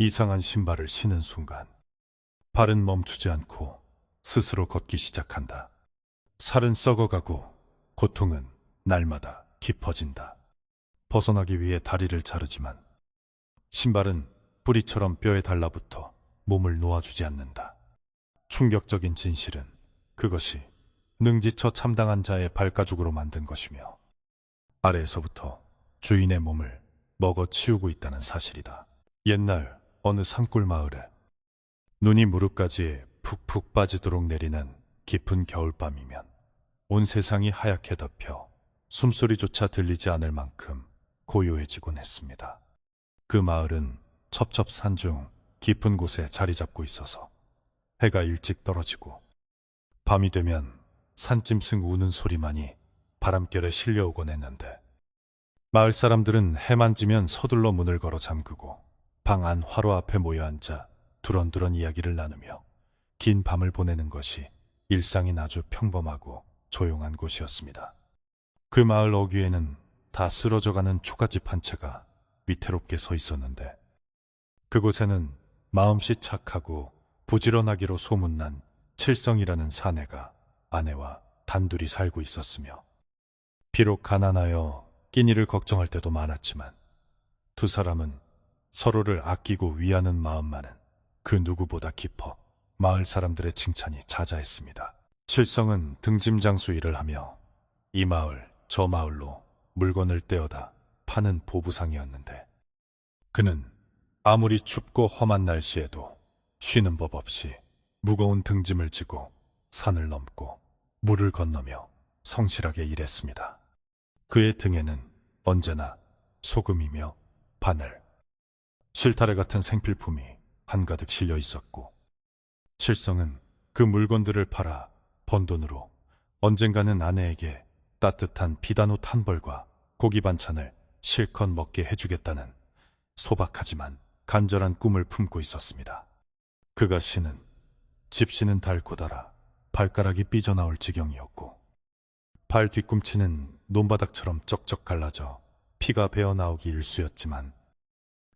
이상한 신발을 신은 순간 발은 멈추지 않고 스스로 걷기 시작한다. 살은 썩어가고 고통은 날마다 깊어진다. 벗어나기 위해 다리를 자르지만 신발은 뿌리처럼 뼈에 달라붙어 몸을 놓아주지 않는다. 충격적인 진실은 그것이 능지처 참당한 자의 발가죽으로 만든 것이며 아래에서부터 주인의 몸을 먹어치우고 있다는 사실이다. 옛날 어느 산골 마을에 눈이 무릎까지 푹푹 빠지도록 내리는 깊은 겨울밤이면 온 세상이 하얗게 덮여 숨소리조차 들리지 않을 만큼 고요해지곤 했습니다. 그 마을은 첩첩산 중 깊은 곳에 자리 잡고 있어서 해가 일찍 떨어지고 밤이 되면 산짐승 우는 소리만이 바람결에 실려오곤 했는데 마을 사람들은 해만 지면 서둘러 문을 걸어 잠그고 방 안 화로 앞에 모여 앉아 두런두런 이야기를 나누며 긴 밤을 보내는 것이 일상인 아주 평범하고 조용한 곳이었습니다. 그 마을 어귀에는 다 쓰러져가는 초가집 한 채가 위태롭게 서 있었는데 그곳에는 마음씨 착하고 부지런하기로 소문난 칠성이라는 사내가 아내와 단둘이 살고 있었으며 비록 가난하여 끼니를 걱정할 때도 많았지만 두 사람은 서로를 아끼고 위하는 마음만은 그 누구보다 깊어 마을 사람들의 칭찬이 자자했습니다. 칠성은 등짐장수 일을 하며 이 마을 저 마을로 물건을 떼어다 파는 보부상이었는데 그는 아무리 춥고 험한 날씨에도 쉬는 법 없이 무거운 등짐을 지고 산을 넘고 물을 건너며 성실하게 일했습니다. 그의 등에는 언제나 소금이며 바늘, 실타래 같은 생필품이 한가득 실려 있었고 칠성은 그 물건들을 팔아 번 돈으로 언젠가는 아내에게 따뜻한 비단옷 한 벌과 고기 반찬을 실컷 먹게 해주겠다는 소박하지만 간절한 꿈을 품고 있었습니다. 그가 신은 집신은 닳고 닳아 발가락이 삐져나올 지경이었고 발 뒤꿈치는 논바닥처럼 쩍쩍 갈라져 피가 배어나오기 일쑤였지만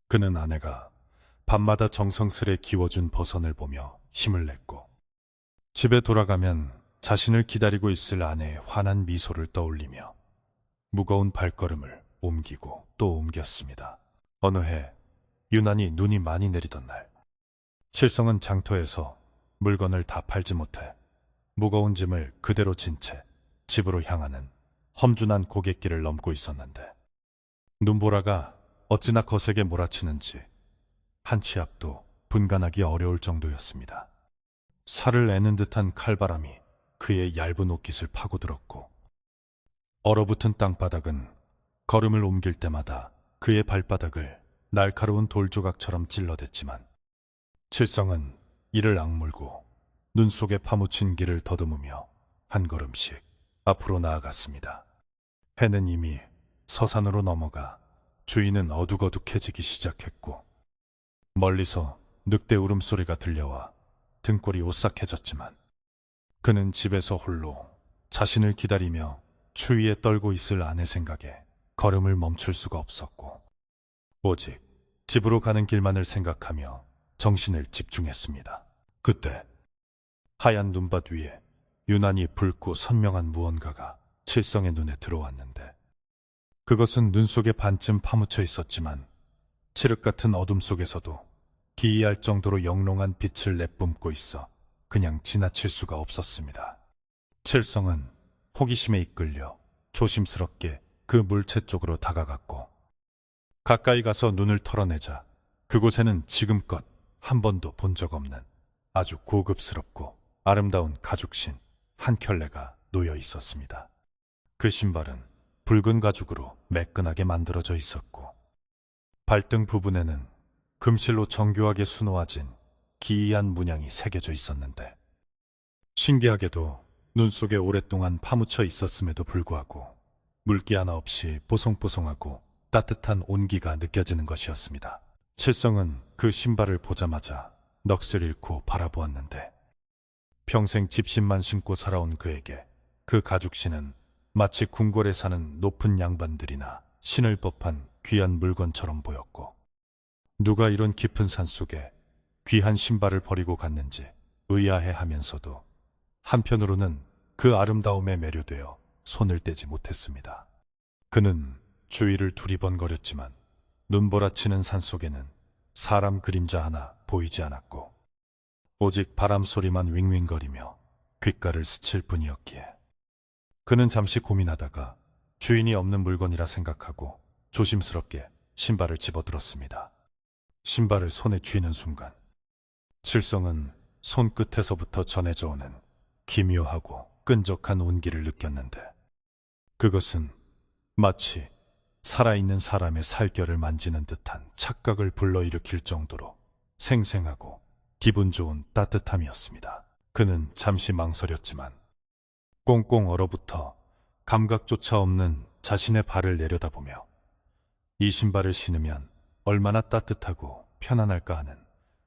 그는 아내가 밤마다 정성스레 기워준 버선을 보며 힘을 냈고 집에 돌아가면 자신을 기다리고 있을 아내의 환한 미소를 떠올리며 무거운 발걸음을 옮기고 또 옮겼습니다. 어느 해 유난히 눈이 많이 내리던 날 칠성은 장터에서 물건을 다 팔지 못해 무거운 짐을 그대로 진 채 집으로 향하는 험준한 고갯길을 넘고 있었는데 눈보라가 어찌나 거세게 몰아치는지 한 치 앞도 분간하기 어려울 정도였습니다. 살을 애는 듯한 칼바람이 그의 얇은 옷깃을 파고들었고 얼어붙은 땅바닥은 걸음을 옮길 때마다 그의 발바닥을 날카로운 돌조각처럼 찔러댔지만 칠성은 이를 악물고 눈 속에 파묻힌 길을 더듬으며 한 걸음씩 앞으로 나아갔습니다. 해는 이미 서산으로 넘어가 주위는 어둑어둑해지기 시작했고 멀리서 늑대 울음소리가 들려와 등골이 오싹해졌지만 그는 집에서 홀로 자신을 기다리며 추위에 떨고 있을 아내 생각에 걸음을 멈출 수가 없었고 오직 집으로 가는 길만을 생각하며 정신을 집중했습니다. 그때 하얀 눈밭 위에 유난히 붉고 선명한 무언가가 칠성의 눈에 들어왔는데 그것은 눈 속에 반쯤 파묻혀 있었지만 칠흑 같은 어둠 속에서도 기이할 정도로 영롱한 빛을 내뿜고 있어 그냥 지나칠 수가 없었습니다. 칠성은 호기심에 이끌려 조심스럽게 그 물체 쪽으로 다가갔고 가까이 가서 눈을 털어내자 그곳에는 지금껏 한 번도 본 적 없는 아주 고급스럽고 아름다운 가죽신 한 켤레가 놓여 있었습니다. 그 신발은 붉은 가죽으로 매끈하게 만들어져 있었고 발등 부분에는 금실로 정교하게 수놓아진 기이한 문양이 새겨져 있었는데 신기하게도 눈 속에 오랫동안 파묻혀 있었음에도 불구하고 물기 하나 없이 뽀송뽀송하고 따뜻한 온기가 느껴지는 것이었습니다. 칠성은 그 신발을 보자마자 넋을 잃고 바라보았는데 평생 집신만 신고 살아온 그에게 그 가죽신은 마치 궁궐에 사는 높은 양반들이나 신을 법한 귀한 물건처럼 보였고 누가 이런 깊은 산속에 귀한 신발을 버리고 갔는지 의아해하면서도 한편으로는 그 아름다움에 매료되어 손을 떼지 못했습니다. 그는 주위를 두리번거렸지만 눈보라치는 산속에는 사람 그림자 하나 보이지 않았고 오직 바람 소리만 윙윙거리며 귓가를 스칠 뿐이었기에 그는 잠시 고민하다가 주인이 없는 물건이라 생각하고 조심스럽게 신발을 집어들었습니다. 신발을 손에 쥐는 순간 칠성은 손끝에서부터 전해져 오는 기묘하고 끈적한 온기를 느꼈는데 그것은 마치 살아있는 사람의 살결을 만지는 듯한 착각을 불러일으킬 정도로 생생하고 기분 좋은 따뜻함이었습니다. 그는 잠시 망설였지만 꽁꽁 얼어붙어 감각조차 없는 자신의 발을 내려다보며 이 신발을 신으면 얼마나 따뜻하고 편안할까 하는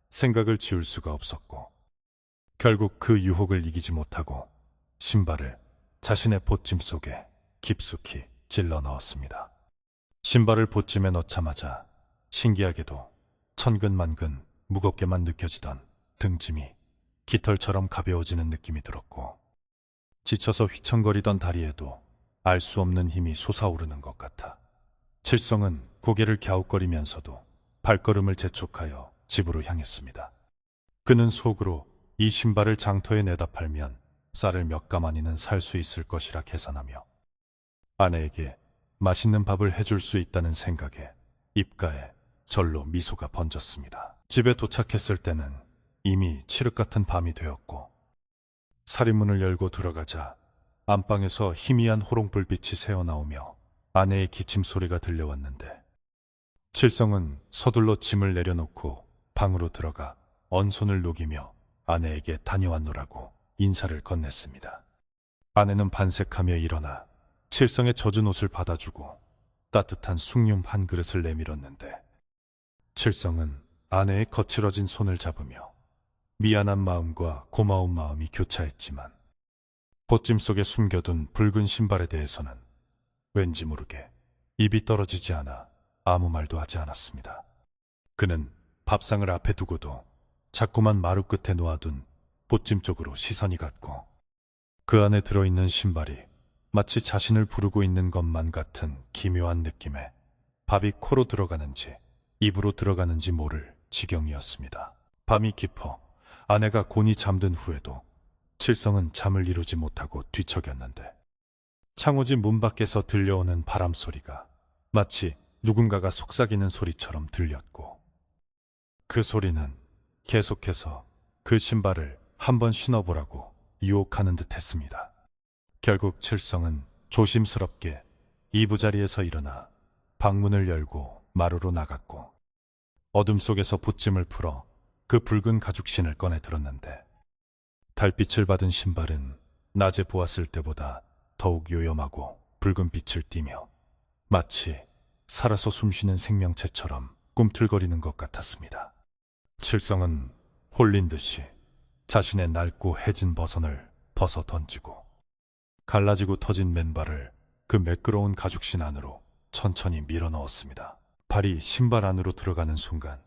생각을 지울 수가 없었고 결국 그 유혹을 이기지 못하고 신발을 자신의 보찜 속에 깊숙이 찔러 넣었습니다. 신발을 보찜에 넣자마자 신기하게도 천근만근 무겁게만 느껴지던 등짐이 깃털처럼 가벼워지는 느낌이 들었고 지쳐서 휘청거리던 다리에도 알 수 없는 힘이 솟아오르는 것 같아 칠성은 고개를 갸웃거리면서도 발걸음을 재촉하여 집으로 향했습니다. 그는 속으로 이 신발을 장터에 내다 팔면 쌀을 몇 가마니는 살 수 있을 것이라 계산하며 아내에게 맛있는 밥을 해줄 수 있다는 생각에 입가에 절로 미소가 번졌습니다. 집에 도착했을 때는 이미 칠흑 같은 밤이 되었고 살인문을 열고 들어가자 안방에서 희미한 호롱불빛이 새어나오며 아내의 기침 소리가 들려왔는데 칠성은 서둘러 짐을 내려놓고 방으로 들어가 언손을 녹이며 아내에게 다녀왔노라고 인사를 건넸습니다. 아내는 반색하며 일어나 칠성의 젖은 옷을 받아주고 따뜻한 숭늉 한 그릇을 내밀었는데 칠성은 아내의 거칠어진 손을 잡으며 미안한 마음과 고마운 마음이 교차했지만 보찜 속에 숨겨둔 붉은 신발에 대해서는 왠지 모르게 입이 떨어지지 않아 아무 말도 하지 않았습니다. 그는 밥상을 앞에 두고도 자꾸만 마루 끝에 놓아둔 보찜 쪽으로 시선이 갔고 그 안에 들어있는 신발이 마치 자신을 부르고 있는 것만 같은 기묘한 느낌에 밥이 코로 들어가는지 입으로 들어가는지 모를 지경이었습니다. 밤이 깊어 아내가 곤히 잠든 후에도 칠성은 잠을 이루지 못하고 뒤척였는데 창호집 문 밖에서 들려오는 바람 소리가 마치 누군가가 속삭이는 소리처럼 들렸고 그 소리는 계속해서 그 신발을 한번 신어보라고 유혹하는 듯 했습니다. 결국 칠성은 조심스럽게 이부자리에서 일어나 방문을 열고 마루로 나갔고 어둠 속에서 보찜을 풀어 그 붉은 가죽신을 꺼내 들었는데 달빛을 받은 신발은 낮에 보았을 때보다 더욱 요염하고 붉은 빛을 띠며 마치 살아서 숨쉬는 생명체처럼 꿈틀거리는 것 같았습니다. 칠성은 홀린 듯이 자신의 낡고 해진 버선을 벗어 던지고 갈라지고 터진 맨발을 그 매끄러운 가죽신 안으로 천천히 밀어 넣었습니다. 발이 신발 안으로 들어가는 순간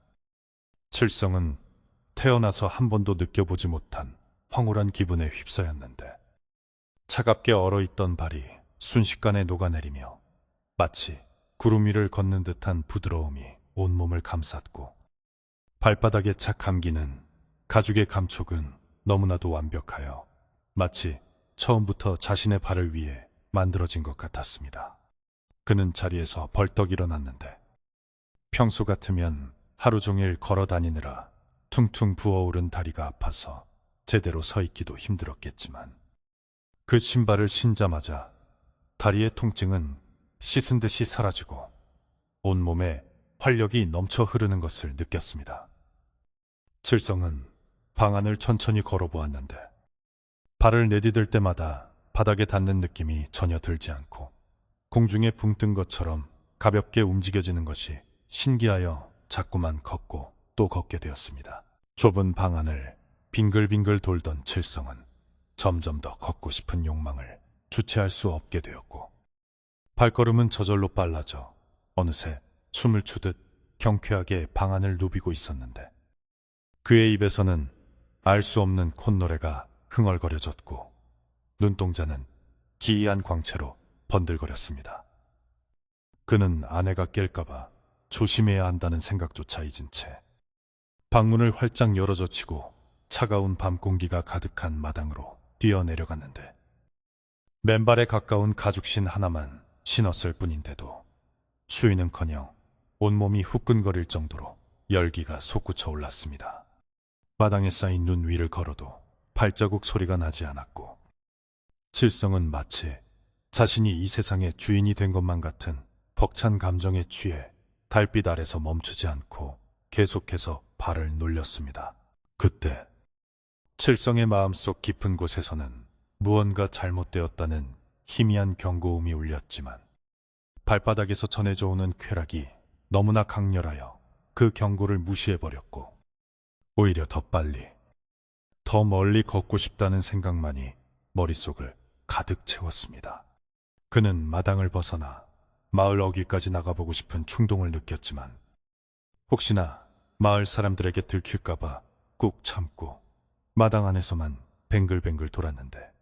칠성은 태어나서 한 번도 느껴보지 못한 황홀한 기분에 휩싸였는데 차갑게 얼어있던 발이 순식간에 녹아내리며 마치 구름 위를 걷는 듯한 부드러움이 온몸을 감쌌고 발바닥에 착 감기는 가죽의 감촉은 너무나도 완벽하여 마치 처음부터 자신의 발을 위해 만들어진 것 같았습니다. 그는 자리에서 벌떡 일어났는데 평소 같으면 하루 종일 걸어 다니느라 퉁퉁 부어오른 다리가 아파서 제대로 서 있기도 힘들었겠지만 그 신발을 신자마자 다리의 통증은 씻은 듯이 사라지고 온몸에 활력이 넘쳐 흐르는 것을 느꼈습니다. 칠성은 방 안을 천천히 걸어보았는데 발을 내디딜 때마다 바닥에 닿는 느낌이 전혀 들지 않고 공중에 붕 뜬 것처럼 가볍게 움직여지는 것이 신기하여 자꾸만 걷고 또 걷게 되었습니다. 좁은 방 안을 빙글빙글 돌던 칠성은 점점 더 걷고 싶은 욕망을 주체할 수 없게 되었고 발걸음은 저절로 빨라져 어느새 춤을 추듯 경쾌하게 방안을 누비고 있었는데 그의 입에서는 알 수 없는 콧노래가 흥얼거려졌고 눈동자는 기이한 광채로 번들거렸습니다. 그는 아내가 깰까봐 조심해야 한다는 생각조차 잊은 채 방문을 활짝 열어젖히고 차가운 밤 공기가 가득한 마당으로 뛰어내려갔는데 맨발에 가까운 가죽신 하나만 신었을 뿐인데도 추위는커녕 온몸이 후끈거릴 정도로 열기가 솟구쳐 올랐습니다. 마당에 쌓인 눈 위를 걸어도 발자국 소리가 나지 않았고 칠성은 마치 자신이 이 세상의 주인이 된 것만 같은 벅찬 감정에 취해 달빛 아래서 멈추지 않고 계속해서 발을 놀렸습니다. 그때 칠성의 마음속 깊은 곳에서는 무언가 잘못되었다는 희미한 경고음이 울렸지만 발바닥에서 전해져 오는 쾌락이 너무나 강렬하여 그 경고를 무시해버렸고 오히려 더 빨리, 더 멀리 걷고 싶다는 생각만이 머릿속을 가득 채웠습니다. 그는 마당을 벗어나 마을 어귀까지 나가보고 싶은 충동을 느꼈지만 혹시나 마을 사람들에게 들킬까봐 꾹 참고 마당 안에서만 뱅글뱅글 돌았는데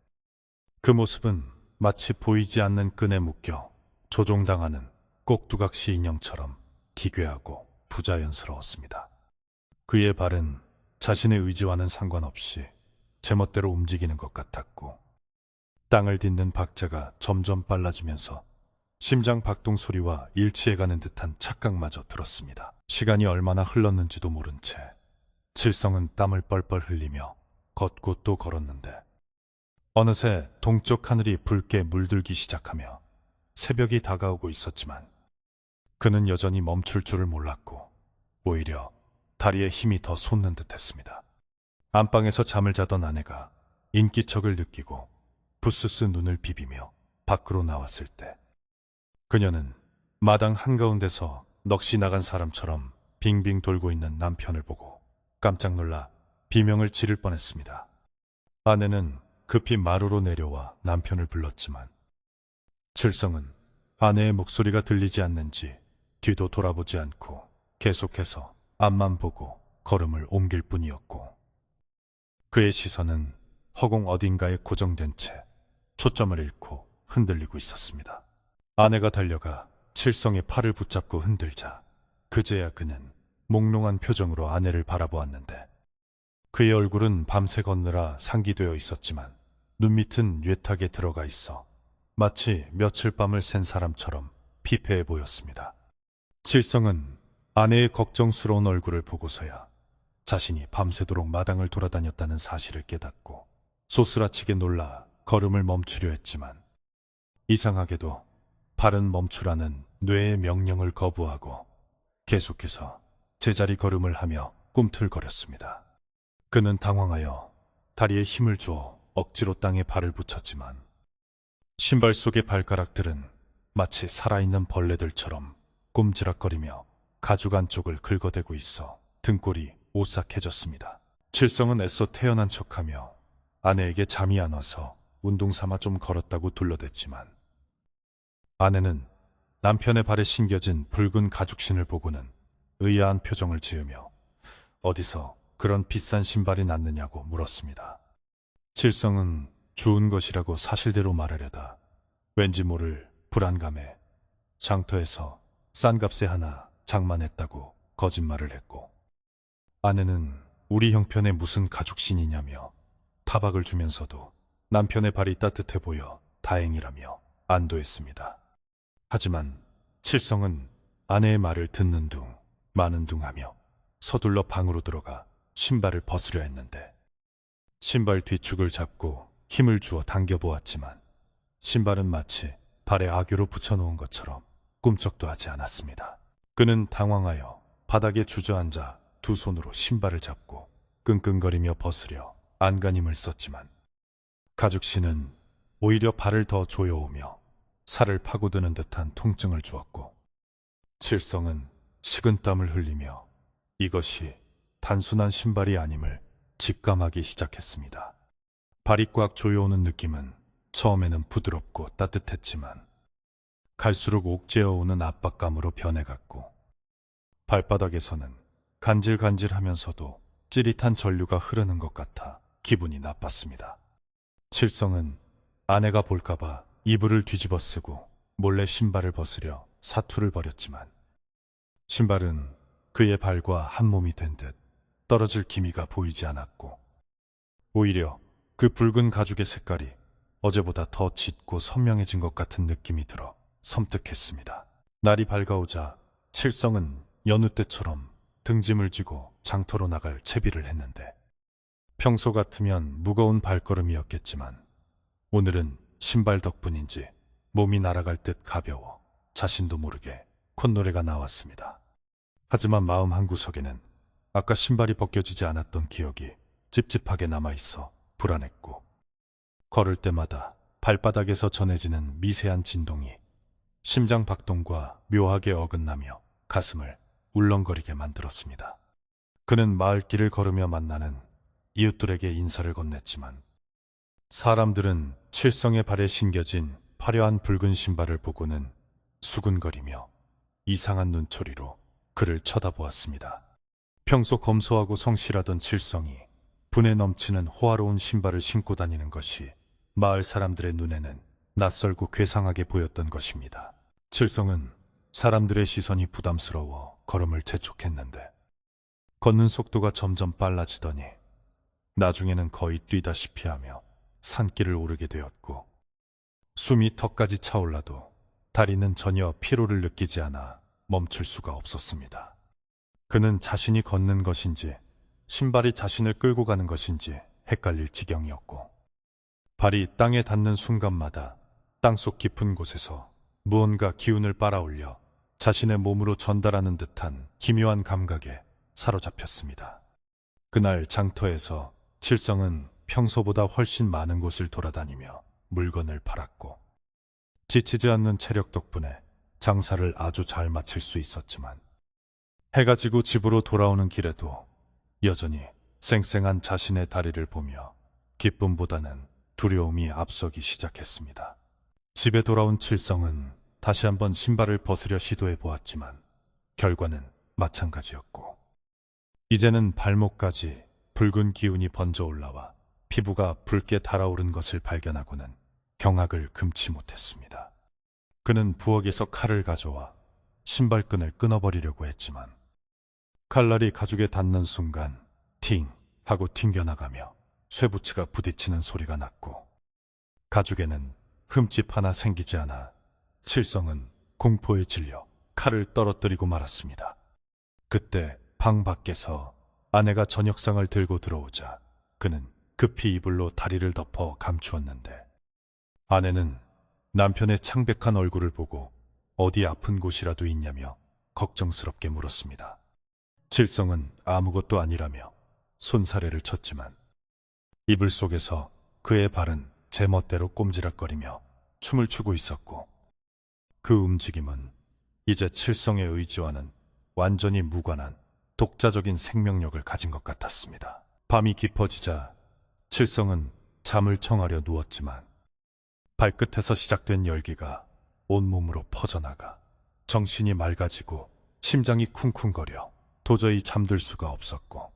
그 모습은 마치 보이지 않는 끈에 묶여 조종당하는 꼭두각시 인형처럼 기괴하고 부자연스러웠습니다. 그의 발은 자신의 의지와는 상관없이 제멋대로 움직이는 것 같았고 땅을 딛는 박자가 점점 빨라지면서 심장 박동 소리와 일치해가는 듯한 착각마저 들었습니다. 시간이 얼마나 흘렀는지도 모른 채 칠성은 땀을 뻘뻘 흘리며 걷고 또 걸었는데 어느새 동쪽 하늘이 붉게 물들기 시작하며 새벽이 다가오고 있었지만 그는 여전히 멈출 줄을 몰랐고 오히려 다리에 힘이 더 솟는 듯했습니다. 안방에서 잠을 자던 아내가 인기척을 느끼고 부스스 눈을 비비며 밖으로 나왔을 때 그녀는 마당 한가운데서 넋이 나간 사람처럼 빙빙 돌고 있는 남편을 보고 깜짝 놀라 비명을 지를 뻔했습니다. 아내는 급히 마루로 내려와 남편을 불렀지만 칠성은 아내의 목소리가 들리지 않는지 뒤도 돌아보지 않고 계속해서 앞만 보고 걸음을 옮길 뿐이었고 그의 시선은 허공 어딘가에 고정된 채 초점을 잃고 흔들리고 있었습니다. 아내가 달려가 칠성의 팔을 붙잡고 흔들자 그제야 그는 몽롱한 표정으로 아내를 바라보았는데 그의 얼굴은 밤새 걷느라 상기되어 있었지만 눈밑은 뇌탁에 들어가 있어 마치 며칠 밤을 샌 사람처럼 피폐해 보였습니다. 칠성은 아내의 걱정스러운 얼굴을 보고서야 자신이 밤새도록 마당을 돌아다녔다는 사실을 깨닫고 소스라치게 놀라 걸음을 멈추려 했지만 이상하게도 발은 멈추라는 뇌의 명령을 거부하고 계속해서 제자리 걸음을 하며 꿈틀거렸습니다. 그는 당황하여 다리에 힘을 주어 억지로 땅에 발을 붙였지만 신발 속의 발가락들은 마치 살아있는 벌레들처럼 꼼지락거리며 가죽 안쪽을 긁어대고 있어 등골이 오싹해졌습니다. 칠성은 애써 태어난 척하며 아내에게 잠이 안 와서 운동삼아 좀 걸었다고 둘러댔지만 아내는 남편의 발에 신겨진 붉은 가죽신을 보고는 의아한 표정을 지으며 어디서 그런 비싼 신발이 났느냐고 물었습니다. 칠성은 주운 것이라고 사실대로 말하려다 왠지 모를 불안감에 장터에서 싼 값에 하나 장만했다고 거짓말을 했고 아내는 우리 형편에 무슨 가죽신이냐며 타박을 주면서도 남편의 발이 따뜻해 보여 다행이라며 안도했습니다. 하지만 칠성은 아내의 말을 듣는 둥 마는 둥 하며 서둘러 방으로 들어가 신발을 벗으려 했는데 신발 뒤축을 잡고 힘을 주어 당겨보았지만 신발은 마치 발에 아교로 붙여놓은 것처럼 꿈쩍도 하지 않았습니다. 그는 당황하여 바닥에 주저앉아 두 손으로 신발을 잡고 끙끙거리며 벗으려 안간힘을 썼지만 가죽신은 오히려 발을 더 조여오며 살을 파고드는 듯한 통증을 주었고 칠성은 식은땀을 흘리며 이것이 단순한 신발이 아님을 직감하기 시작했습니다. 발이 꽉 조여오는 느낌은 처음에는 부드럽고 따뜻했지만 갈수록 옥죄어오는 압박감으로 변해갔고 발바닥에서는 간질간질하면서도 찌릿한 전류가 흐르는 것 같아 기분이 나빴습니다. 칠성은 아내가 볼까봐 이불을 뒤집어 쓰고 몰래 신발을 벗으려 사투를 벌였지만 신발은 그의 발과 한 몸이 된 듯 떨어질 기미가 보이지 않았고 오히려 그 붉은 가죽의 색깔이 어제보다 더 짙고 선명해진 것 같은 느낌이 들어 섬뜩했습니다. 날이 밝아오자 칠성은 여느 때처럼 등짐을 쥐고 장터로 나갈 채비를 했는데 평소 같으면 무거운 발걸음이었겠지만 오늘은 신발 덕분인지 몸이 날아갈 듯 가벼워 자신도 모르게 콧노래가 나왔습니다. 하지만 마음 한구석에는 아까 신발이 벗겨지지 않았던 기억이 찝찝하게 남아있어 불안했고 걸을 때마다 발바닥에서 전해지는 미세한 진동이 심장 박동과 묘하게 어긋나며 가슴을 울렁거리게 만들었습니다. 그는 마을길을 걸으며 만나는 이웃들에게 인사를 건넸지만 사람들은 칠성의 발에 신겨진 화려한 붉은 신발을 보고는 수군거리며 이상한 눈초리로 그를 쳐다보았습니다. 평소 검소하고 성실하던 칠성이 분에 넘치는 호화로운 신발을 신고 다니는 것이 마을 사람들의 눈에는 낯설고 괴상하게 보였던 것입니다. 칠성은 사람들의 시선이 부담스러워 걸음을 재촉했는데 걷는 속도가 점점 빨라지더니 나중에는 거의 뛰다시피 하며 산길을 오르게 되었고 숨이 턱까지 차올라도 다리는 전혀 피로를 느끼지 않아 멈출 수가 없었습니다. 그는 자신이 걷는 것인지 신발이 자신을 끌고 가는 것인지 헷갈릴 지경이었고 발이 땅에 닿는 순간마다 땅속 깊은 곳에서 무언가 기운을 빨아올려 자신의 몸으로 전달하는 듯한 기묘한 감각에 사로잡혔습니다. 그날 장터에서 칠성은 평소보다 훨씬 많은 곳을 돌아다니며 물건을 팔았고 지치지 않는 체력 덕분에 장사를 아주 잘 마칠 수 있었지만 해가 지고 집으로 돌아오는 길에도 여전히 쌩쌩한 자신의 다리를 보며 기쁨보다는 두려움이 앞서기 시작했습니다. 집에 돌아온 칠성은 다시 한번 신발을 벗으려 시도해 보았지만 결과는 마찬가지였고 이제는 발목까지 붉은 기운이 번져 올라와 피부가 붉게 달아오른 것을 발견하고는 경악을 금치 못했습니다. 그는 부엌에서 칼을 가져와 신발끈을 끊어버리려고 했지만 칼날이 가죽에 닿는 순간 팅 하고 튕겨나가며 쇠붙이가 부딪히는 소리가 났고 가죽에는 흠집 하나 생기지 않아 칠성은 공포에 질려 칼을 떨어뜨리고 말았습니다. 그때 방 밖에서 아내가 저녁상을 들고 들어오자 그는 급히 이불로 다리를 덮어 감추었는데 아내는 남편의 창백한 얼굴을 보고 어디 아픈 곳이라도 있냐며 걱정스럽게 물었습니다. 칠성은 아무것도 아니라며 손사래를 쳤지만 이불 속에서 그의 발은 제멋대로 꼼지락거리며 춤을 추고 있었고 그 움직임은 이제 칠성의 의지와는 완전히 무관한 독자적인 생명력을 가진 것 같았습니다. 밤이 깊어지자 칠성은 잠을 청하려 누웠지만 발끝에서 시작된 열기가 온몸으로 퍼져나가 정신이 맑아지고 심장이 쿵쿵거려 도저히 잠들 수가 없었고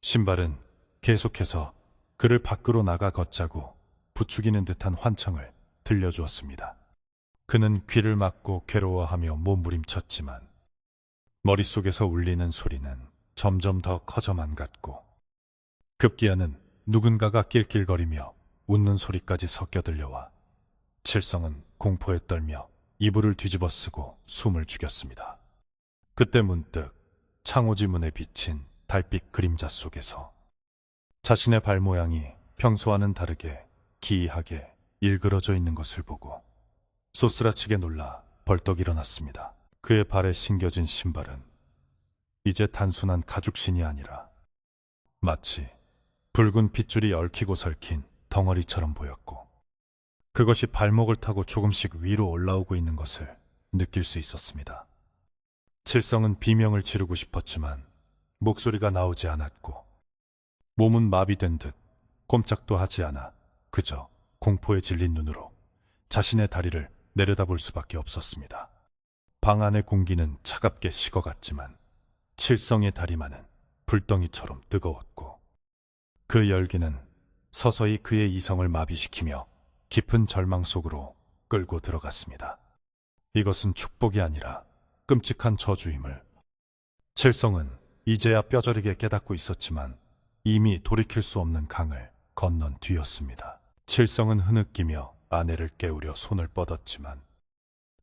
신발은 계속해서 그를 밖으로 나가 걷자고 부추기는 듯한 환청을 들려주었습니다. 그는 귀를 막고 괴로워하며 몸부림쳤지만 머릿속에서 울리는 소리는 점점 더 커져만 갔고 급기야는 누군가가 낄낄거리며 웃는 소리까지 섞여 들려와 칠성은 공포에 떨며 이불을 뒤집어 쓰고 숨을 죽였습니다. 그때 문득 창호지 문에 비친 달빛 그림자 속에서 자신의 발 모양이 평소와는 다르게 기이하게 일그러져 있는 것을 보고 쏘스라치게 놀라 벌떡 일어났습니다. 그의 발에 신겨진 신발은 이제 단순한 가죽신이 아니라 마치 붉은 핏줄이 얽히고 설킨 덩어리처럼 보였고 그것이 발목을 타고 조금씩 위로 올라오고 있는 것을 느낄 수 있었습니다. 칠성은 비명을 지르고 싶었지만 목소리가 나오지 않았고 몸은 마비된 듯 꼼짝도 하지 않아 그저 공포에 질린 눈으로 자신의 다리를 내려다볼 수밖에 없었습니다. 방 안의 공기는 차갑게 식어갔지만 칠성의 다리만은 불덩이처럼 뜨거웠고 그 열기는 서서히 그의 이성을 마비시키며 깊은 절망 속으로 끌고 들어갔습니다. 이것은 축복이 아니라 끔찍한 저주임을 칠성은 이제야 뼈저리게 깨닫고 있었지만 이미 돌이킬 수 없는 강을 건넌 뒤였습니다. 칠성은 흐느끼며 아내를 깨우려 손을 뻗었지만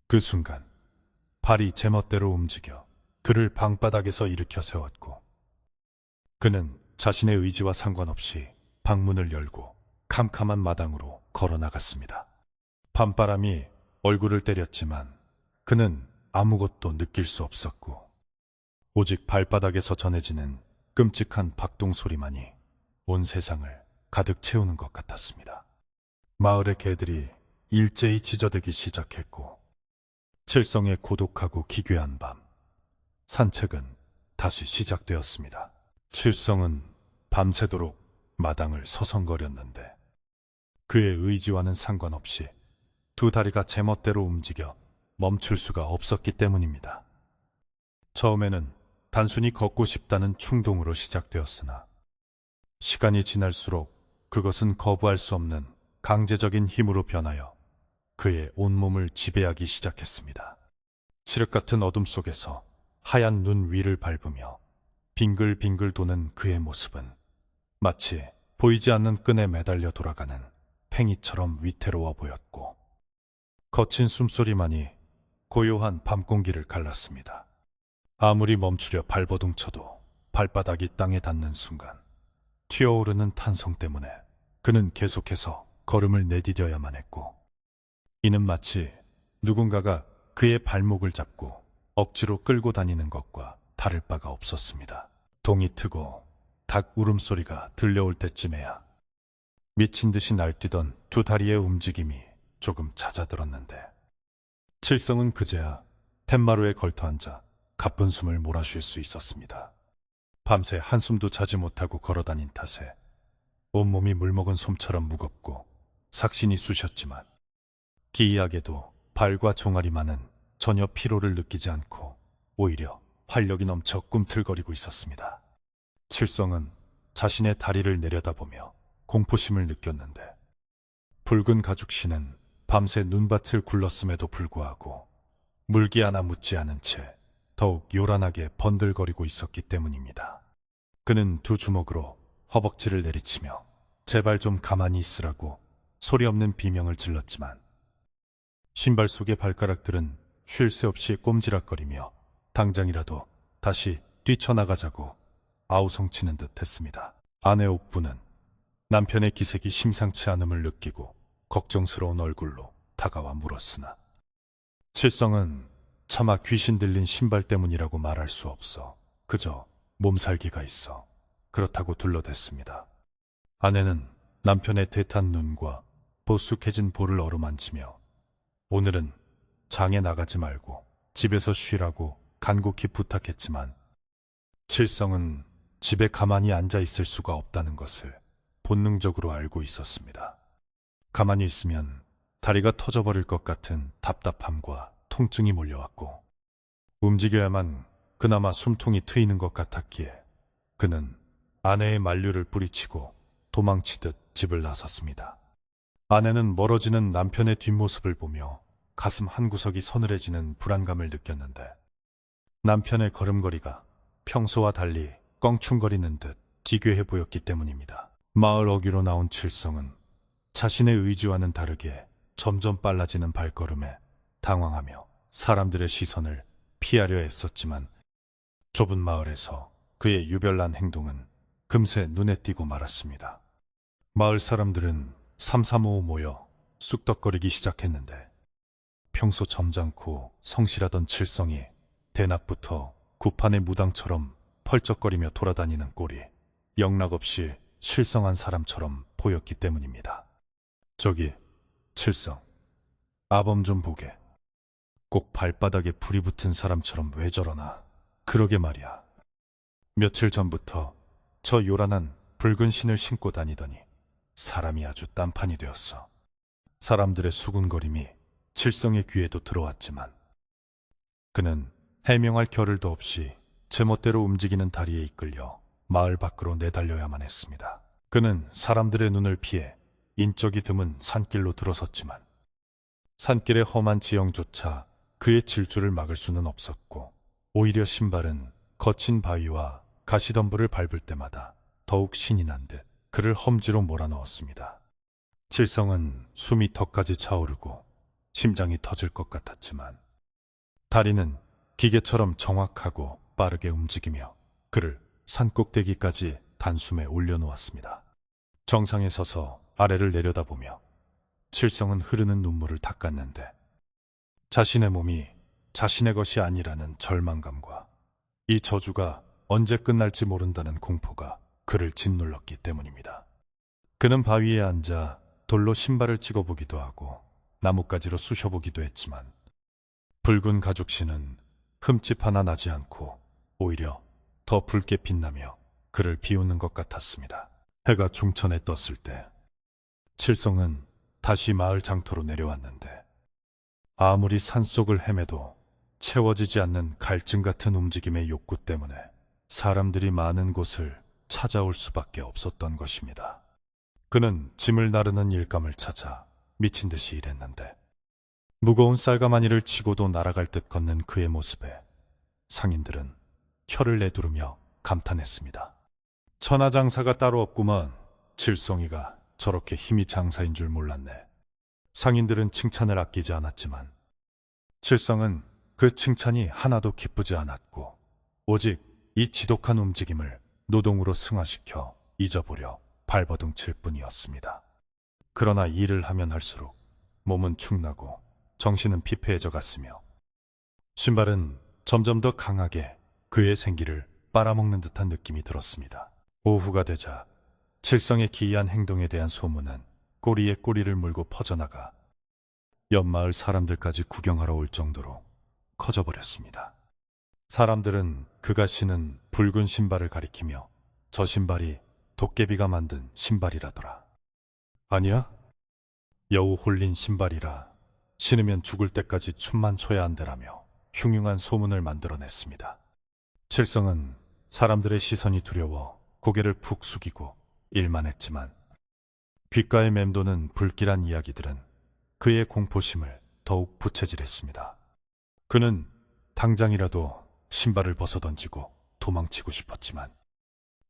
그 순간 발이 제멋대로 움직여 그를 방바닥에서 일으켜 세웠고 그는 자신의 의지와 상관없이 방문을 열고 캄캄한 마당으로 걸어 나갔습니다. 밤바람이 얼굴을 때렸지만 그는 아무것도 느낄 수 없었고 오직 발바닥에서 전해지는 끔찍한 박동 소리만이 온 세상을 가득 채우는 것 같았습니다. 마을의 개들이 일제히 짖어대기 시작했고 칠성의 고독하고 기괴한 밤, 산책은 다시 시작되었습니다. 칠성은 밤새도록 마당을 서성거렸는데 그의 의지와는 상관없이 두 다리가 제멋대로 움직여 멈출 수가 없었기 때문입니다. 처음에는 단순히 걷고 싶다는 충동으로 시작되었으나 시간이 지날수록 그것은 거부할 수 없는 강제적인 힘으로 변하여 그의 온몸을 지배하기 시작했습니다. 칠흑 같은 어둠 속에서 하얀 눈 위를 밟으며 빙글빙글 도는 그의 모습은 마치 보이지 않는 끈에 매달려 돌아가는 팽이처럼 위태로워 보였고 거친 숨소리만이 고요한 밤 공기를 갈랐습니다. 아무리 멈추려 발버둥쳐도 발바닥이 땅에 닿는 순간 튀어오르는 탄성 때문에 그는 계속해서 걸음을 내디뎌야만 했고 이는 마치 누군가가 그의 발목을 잡고 억지로 끌고 다니는 것과 다를 바가 없었습니다. 동이 트고 닭 울음소리가 들려올 때쯤에야 미친 듯이 날뛰던 두 다리의 움직임이 조금 잦아들었는데 칠성은 그제야 툇마루에 걸터앉아 가쁜 숨을 몰아쉴 수 있었습니다. 밤새 한숨도 자지 못하고 걸어다닌 탓에 온몸이 물먹은 솜처럼 무겁고 삭신이 쑤셨지만 기이하게도 발과 종아리만은 전혀 피로를 느끼지 않고 오히려 활력이 넘쳐 꿈틀거리고 있었습니다. 칠성은 자신의 다리를 내려다보며 공포심을 느꼈는데 붉은 가죽신은 밤새 눈밭을 굴렀음에도 불구하고 물기 하나 묻지 않은 채 더욱 요란하게 번들거리고 있었기 때문입니다. 그는 두 주먹으로 허벅지를 내리치며 제발 좀 가만히 있으라고 소리 없는 비명을 질렀지만 신발 속의 발가락들은 쉴 새 없이 꼼지락거리며 당장이라도 다시 뛰쳐나가자고 아우성치는 듯 했습니다. 아내 옥부는 남편의 기색이 심상치 않음을 느끼고 걱정스러운 얼굴로 다가와 물었으나 칠성은 차마 귀신 들린 신발 때문이라고 말할 수 없어 그저 몸살기가 있어 그렇다고 둘러댔습니다. 아내는 남편의 대탄 눈과 보쑥해진 볼을 어루만지며 오늘은 장에 나가지 말고 집에서 쉬라고 간곡히 부탁했지만 칠성은 집에 가만히 앉아 있을 수가 없다는 것을 본능적으로 알고 있었습니다. 가만히 있으면 다리가 터져버릴 것 같은 답답함과 통증이 몰려왔고 움직여야만 그나마 숨통이 트이는 것 같았기에 그는 아내의 만류를 뿌리치고 도망치듯 집을 나섰습니다. 아내는 멀어지는 남편의 뒷모습을 보며 가슴 한구석이 서늘해지는 불안감을 느꼈는데 남편의 걸음걸이가 평소와 달리 껑충거리는 듯 기괴해 보였기 때문입니다. 마을 어귀로 나온 칠성은 자신의 의지와는 다르게 점점 빨라지는 발걸음에 당황하며 사람들의 시선을 피하려 애썼지만 좁은 마을에서 그의 유별난 행동은 금세 눈에 띄고 말았습니다. 마을 사람들은 삼삼오오 모여 쑥덕거리기 시작했는데 평소 점잖고 성실하던 칠성이 대낮부터 구판의 무당처럼 펄쩍거리며 돌아다니는 꼴이 영락없이 실성한 사람처럼 보였기 때문입니다. 저기 칠성, 아범 좀 보게. 꼭 발바닥에 불이 붙은 사람처럼 왜 저러나. 그러게 말이야. 며칠 전부터 저 요란한 붉은 신을 신고 다니더니 사람이 아주 딴판이 되었어. 사람들의 수군거림이 칠성의 귀에도 들어왔지만 그는 해명할 겨를도 없이 제멋대로 움직이는 다리에 이끌려 마을 밖으로 내달려야만 했습니다. 그는 사람들의 눈을 피해 인적이 드문 산길로 들어섰지만 산길의 험한 지형조차 그의 질주를 막을 수는 없었고, 오히려 신발은 거친 바위와 가시덤불을 밟을 때마다 더욱 신이 난 듯 그를 험지로 몰아넣었습니다. 칠성은 숨이 턱까지 차오르고 심장이 터질 것 같았지만 다리는 기계처럼 정확하고 빠르게 움직이며 그를 산꼭대기까지 단숨에 올려놓았습니다. 정상에 서서 아래를 내려다보며 칠성은 흐르는 눈물을 닦았는데 자신의 몸이 자신의 것이 아니라는 절망감과 이 저주가 언제 끝날지 모른다는 공포가 그를 짓눌렀기 때문입니다. 그는 바위에 앉아 돌로 신발을 찍어보기도 하고 나뭇가지로 쑤셔보기도 했지만 붉은 가죽신은 흠집 하나 나지 않고 오히려 더 붉게 빛나며 그를 비웃는 것 같았습니다. 해가 중천에 떴을 때 칠성은 다시 마을 장터로 내려왔는데 아무리 산속을 헤매도 채워지지 않는 갈증 같은 움직임의 욕구 때문에 사람들이 많은 곳을 찾아올 수밖에 없었던 것입니다. 그는 짐을 나르는 일감을 찾아 미친 듯이 일했는데 무거운 쌀가마니를 치고도 날아갈 듯 걷는 그의 모습에 상인들은 혀를 내두르며 감탄했습니다. 천하장사가 따로 없구먼. 칠성이가 저렇게 힘이 장사인 줄 몰랐네. 상인들은 칭찬을 아끼지 않았지만 칠성은 그 칭찬이 하나도 기쁘지 않았고 오직 이 지독한 움직임을 노동으로 승화시켜 잊어보려 발버둥칠 뿐이었습니다. 그러나 일을 하면 할수록 몸은 축나고 정신은 피폐해져 갔으며 신발은 점점 더 강하게 그의 생기를 빨아먹는 듯한 느낌이 들었습니다. 오후가 되자 칠성의 기이한 행동에 대한 소문은 꼬리에 꼬리를 물고 퍼져나가 옆마을 사람들까지 구경하러 올 정도로 커져버렸습니다. 사람들은 그가 신은 붉은 신발을 가리키며 저 신발이 도깨비가 만든 신발이라더라. 아니야? 여우 홀린 신발이라 신으면 죽을 때까지 춤만 춰야 한다라며 흉흉한 소문을 만들어냈습니다. 칠성은 사람들의 시선이 두려워 고개를 푹 숙이고 일만 했지만 귓가에 맴도는 불길한 이야기들은 그의 공포심을 더욱 부채질했습니다. 그는 당장이라도 신발을 벗어던지고 도망치고 싶었지만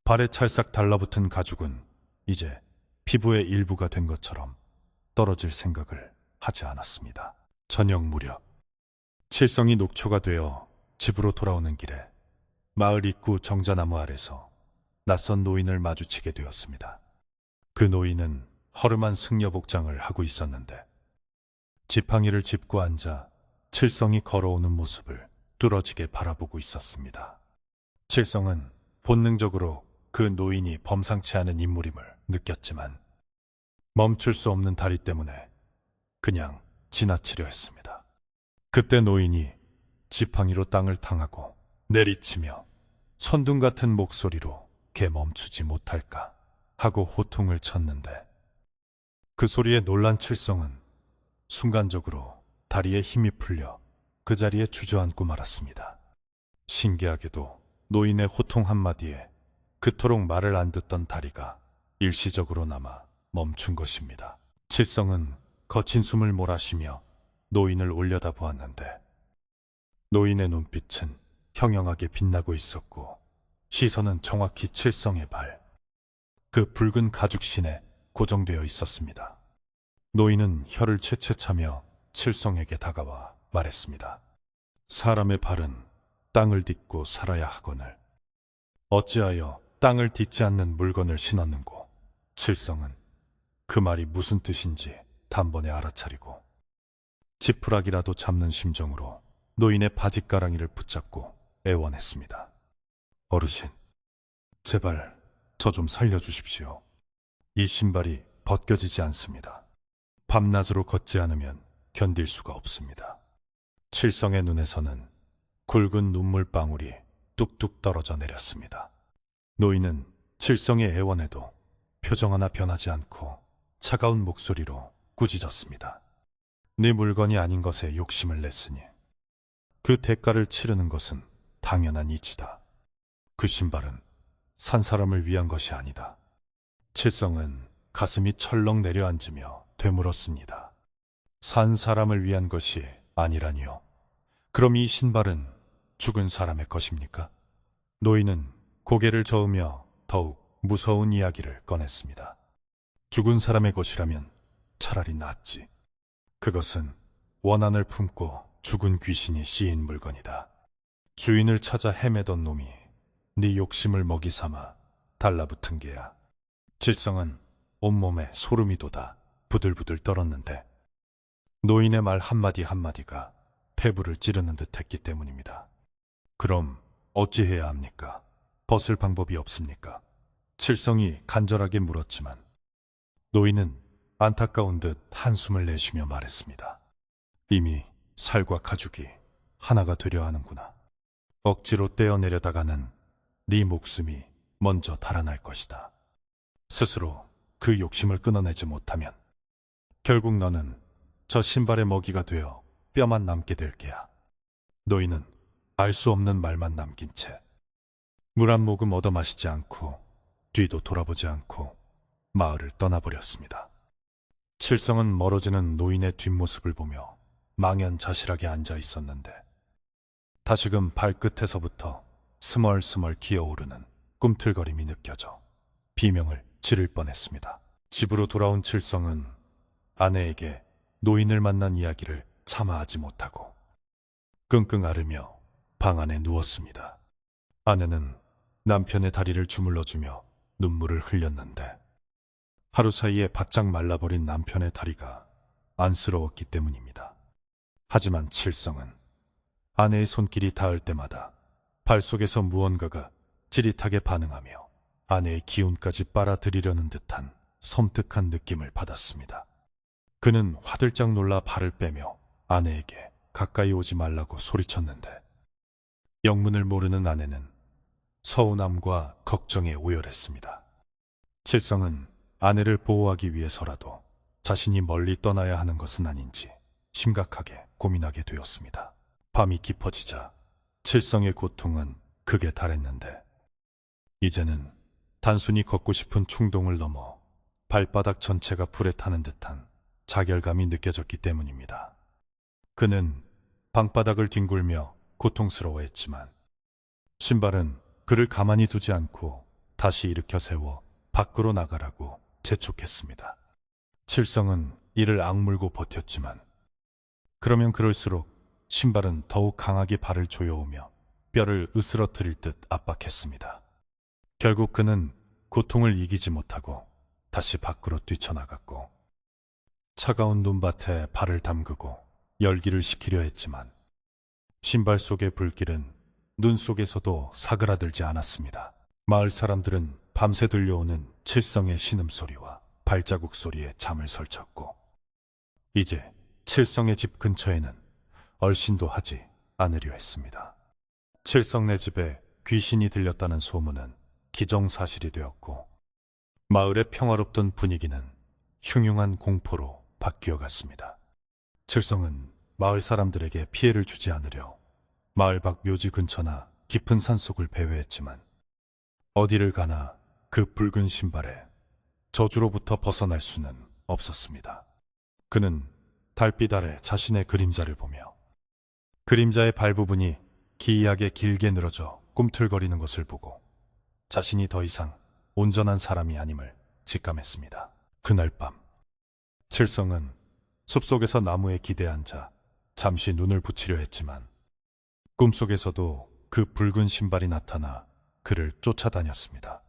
발에 찰싹 달라붙은 가죽은 이제 피부의 일부가 된 것처럼 떨어질 생각을 하지 않았습니다. 저녁 무렵 칠성이 녹초가 되어 집으로 돌아오는 길에 마을 입구 정자나무 아래서 낯선 노인을 마주치게 되었습니다. 그 노인은 허름한 승려 복장을 하고 있었는데 지팡이를 짚고 앉아 칠성이 걸어오는 모습을 뚫어지게 바라보고 있었습니다. 칠성은 본능적으로 그 노인이 범상치 않은 인물임을 느꼈지만 멈출 수 없는 다리 때문에 그냥 지나치려 했습니다. 그때 노인이 지팡이로 땅을 탕하고 내리치며 천둥 같은 목소리로 걔 멈추지 못할까 하고 호통을 쳤는데 그 소리에 놀란 칠성은 순간적으로 다리에 힘이 풀려 그 자리에 주저앉고 말았습니다. 신기하게도 노인의 호통 한마디에 그토록 말을 안 듣던 다리가 일시적으로 남아 멈춘 것입니다. 칠성은 거친 숨을 몰아쉬며 노인을 올려다보았는데 노인의 눈빛은 형형하게 빛나고 있었고 시선은 정확히 칠성의 발, 그 붉은 가죽신에 고정되어 있었습니다. 노인은 혀를 채채 차며 칠성에게 다가와 말했습니다. 사람의 발은 땅을 딛고 살아야 하거늘 어찌하여 땅을 딛지 않는 물건을 신었는고. 칠성은 그 말이 무슨 뜻인지 단번에 알아차리고 지푸라기라도 잡는 심정으로 노인의 바짓가랑이를 붙잡고 애원했습니다. 어르신, 제발 저 좀 살려주십시오. 이 신발이 벗겨지지 않습니다. 밤낮으로 걷지 않으면 견딜 수가 없습니다. 칠성의 눈에서는 굵은 눈물방울이 뚝뚝 떨어져 내렸습니다. 노인은 칠성의 애원에도 표정 하나 변하지 않고 차가운 목소리로 꾸짖었습니다. 네 물건이 아닌 것에 욕심을 냈으니 그 대가를 치르는 것은 당연한 이치다. 그 신발은 산 사람을 위한 것이 아니다. 칠성은 가슴이 철렁 내려앉으며 되물었습니다. 산 사람을 위한 것이 아니라니요. 그럼 이 신발은 죽은 사람의 것입니까? 노인은 고개를 저으며 더욱 무서운 이야기를 꺼냈습니다. 죽은 사람의 것이라면 차라리 낫지. 그것은 원한을 품고 죽은 귀신이 씌인 물건이다. 주인을 찾아 헤매던 놈이 네 욕심을 먹이 삼아 달라붙은 게야. 칠성은 온몸에 소름이 돋아 부들부들 떨었는데 노인의 말 한마디 한마디가 폐부를 찌르는 듯 했기 때문입니다. 그럼 어찌해야 합니까? 벗을 방법이 없습니까? 칠성이 간절하게 물었지만 노인은 안타까운 듯 한숨을 내쉬며 말했습니다. 이미 살과 가죽이 하나가 되려 하는구나. 억지로 떼어내려다가는 네 목숨이 먼저 달아날 것이다. 스스로 그 욕심을 끊어내지 못하면 결국 너는 저 신발의 먹이가 되어 뼈만 남게 될 게야. 노인은 알 수 없는 말만 남긴 채 물 한 모금 얻어 마시지 않고 뒤도 돌아보지 않고 마을을 떠나버렸습니다. 칠성은 멀어지는 노인의 뒷모습을 보며 망연자실하게 앉아 있었는데 다시금 발끝에서부터 스멀스멀 기어오르는 꿈틀거림이 느껴져 비명을 지를 뻔했습니다. 집으로 돌아온 칠성은 아내에게 노인을 만난 이야기를 참아하지 못하고 끙끙 앓으며 방 안에 누웠습니다. 아내는 남편의 다리를 주물러주며 눈물을 흘렸는데 하루 사이에 바짝 말라버린 남편의 다리가 안쓰러웠기 때문입니다. 하지만 칠성은 아내의 손길이 닿을 때마다 발 속에서 무언가가 찌릿하게 반응하며 아내의 기운까지 빨아들이려는 듯한 섬뜩한 느낌을 받았습니다. 그는 화들짝 놀라 발을 빼며 아내에게 가까이 오지 말라고 소리쳤는데 영문을 모르는 아내는 서운함과 걱정에 오열했습니다. 칠성은 아내를 보호하기 위해서라도 자신이 멀리 떠나야 하는 것은 아닌지 심각하게 고민하게 되었습니다. 밤이 깊어지자 칠성의 고통은 극에 달했는데 이제는 단순히 걷고 싶은 충동을 넘어 발바닥 전체가 불에 타는 듯한 자결감이 느껴졌기 때문입니다. 그는 방바닥을 뒹굴며 고통스러워했지만 신발은 그를 가만히 두지 않고 다시 일으켜 세워 밖으로 나가라고 재촉했습니다. 칠성은 이를 악물고 버텼지만 그러면 그럴수록 신발은 더욱 강하게 발을 조여오며 뼈를 으스러뜨릴 듯 압박했습니다. 결국 그는 고통을 이기지 못하고 다시 밖으로 뛰쳐나갔고 차가운 눈밭에 발을 담그고 열기를 식히려 했지만 신발 속의 불길은 눈 속에서도 사그라들지 않았습니다. 마을 사람들은 밤새 들려오는 칠성의 신음소리와 발자국 소리에 잠을 설쳤고 이제 칠성의 집 근처에는 얼씬도 하지 않으려 했습니다. 칠성네 집에 귀신이 들렸다는 소문은 기정사실이 되었고 마을의 평화롭던 분위기는 흉흉한 공포로 바뀌어 갔습니다. 칠성은 마을 사람들에게 피해를 주지 않으려 마을 밖 묘지 근처나 깊은 산속을 배회했지만 어디를 가나 그 붉은 신발에 저주로부터 벗어날 수는 없었습니다. 그는 달빛 아래 자신의 그림자를 보며 그림자의 발 부분이 기이하게 길게 늘어져 꿈틀거리는 것을 보고 자신이 더 이상 온전한 사람이 아님을 직감했습니다. 그날 밤 칠성은 숲속에서 나무에 기대 앉아 잠시 눈을 붙이려 했지만 꿈속에서도 그 붉은 신발이 나타나 그를 쫓아다녔습니다.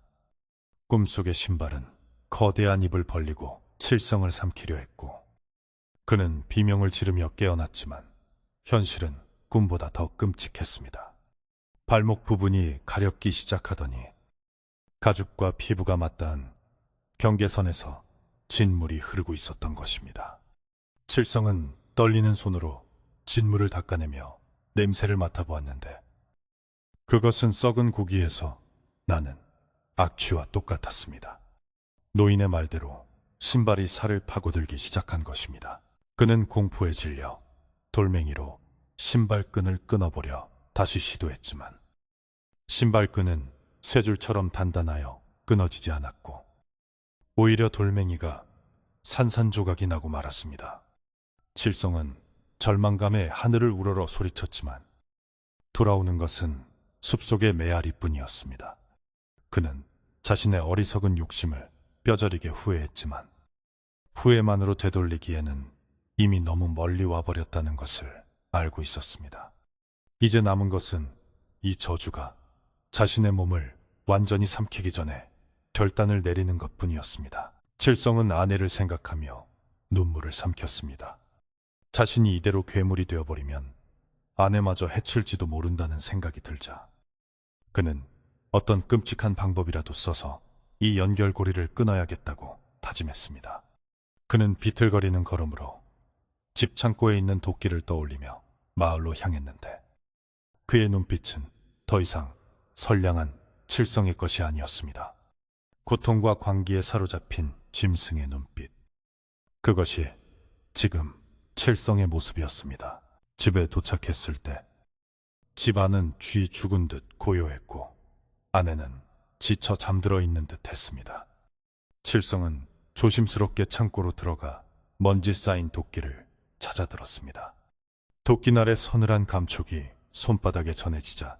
꿈속의 신발은 거대한 입을 벌리고 칠성을 삼키려 했고 그는 비명을 지르며 깨어났지만 현실은 꿈보다 더 끔찍했습니다. 발목 부분이 가렵기 시작하더니 가죽과 피부가 맞닿은 경계선에서 진물이 흐르고 있었던 것입니다. 칠성은 떨리는 손으로 진물을 닦아내며 냄새를 맡아보았는데 그것은 썩은 고기에서 나는 악취와 똑같았습니다. 노인의 말대로 신발이 살을 파고들기 시작한 것입니다. 그는 공포에 질려 돌멩이로 신발끈을 끊어보려 다시 시도했지만 신발끈은 쇠줄처럼 단단하여 끊어지지 않았고 오히려 돌멩이가 산산조각이 나고 말았습니다. 칠성은 절망감에 하늘을 우러러 소리쳤지만 돌아오는 것은 숲속의 메아리뿐이었습니다. 그는 자신의 어리석은 욕심을 뼈저리게 후회했지만 후회만으로 되돌리기에는 이미 너무 멀리 와버렸다는 것을 알고 있었습니다. 이제 남은 것은 이 저주가 자신의 몸을 완전히 삼키기 전에 결단을 내리는 것뿐이었습니다. 칠성은 아내를 생각하며 눈물을 삼켰습니다. 자신이 이대로 괴물이 되어버리면 아내마저 해칠지도 모른다는 생각이 들자 그는 어떤 끔찍한 방법이라도 써서 이 연결고리를 끊어야겠다고 다짐했습니다. 그는 비틀거리는 걸음으로 집 창고에 있는 도끼를 떠올리며 마을로 향했는데 그의 눈빛은 더 이상 선량한 칠성의 것이 아니었습니다. 고통과 광기에 사로잡힌 짐승의 눈빛. 그것이 지금 칠성의 모습이었습니다. 집에 도착했을 때 집 안은 쥐 죽은 듯 고요했고 아내는 지쳐 잠들어 있는 듯 했습니다. 칠성은 조심스럽게 창고로 들어가 먼지 쌓인 도끼를 찾아들었습니다. 도끼날의 서늘한 감촉이 손바닥에 전해지자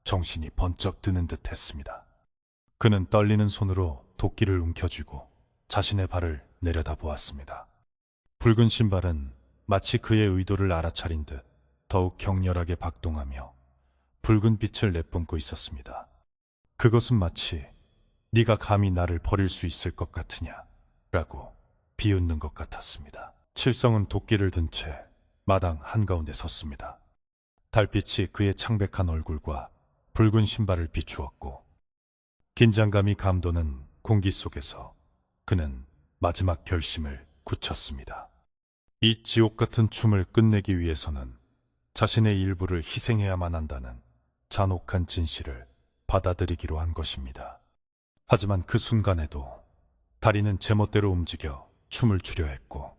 정신이 번쩍 드는 듯 했습니다. 그는 떨리는 손으로 도끼를 움켜쥐고 자신의 발을 내려다보았습니다. 붉은 신발은 마치 그의 의도를 알아차린 듯 더욱 격렬하게 박동하며 붉은 빛을 내뿜고 있었습니다. 그것은 마치 네가 감히 나를 버릴 수 있을 것 같으냐 라고 비웃는 것 같았습니다. 칠성은 도끼를 든 채 마당 한가운데 섰습니다. 달빛이 그의 창백한 얼굴과 붉은 신발을 비추었고 긴장감이 감도는 공기 속에서 그는 마지막 결심을 굳혔습니다. 이 지옥 같은 춤을 끝내기 위해서는 자신의 일부를 희생해야만 한다는 잔혹한 진실을 받아들이기로 한 것입니다. 하지만 그 순간에도 다리는 제멋대로 움직여 춤을 추려 했고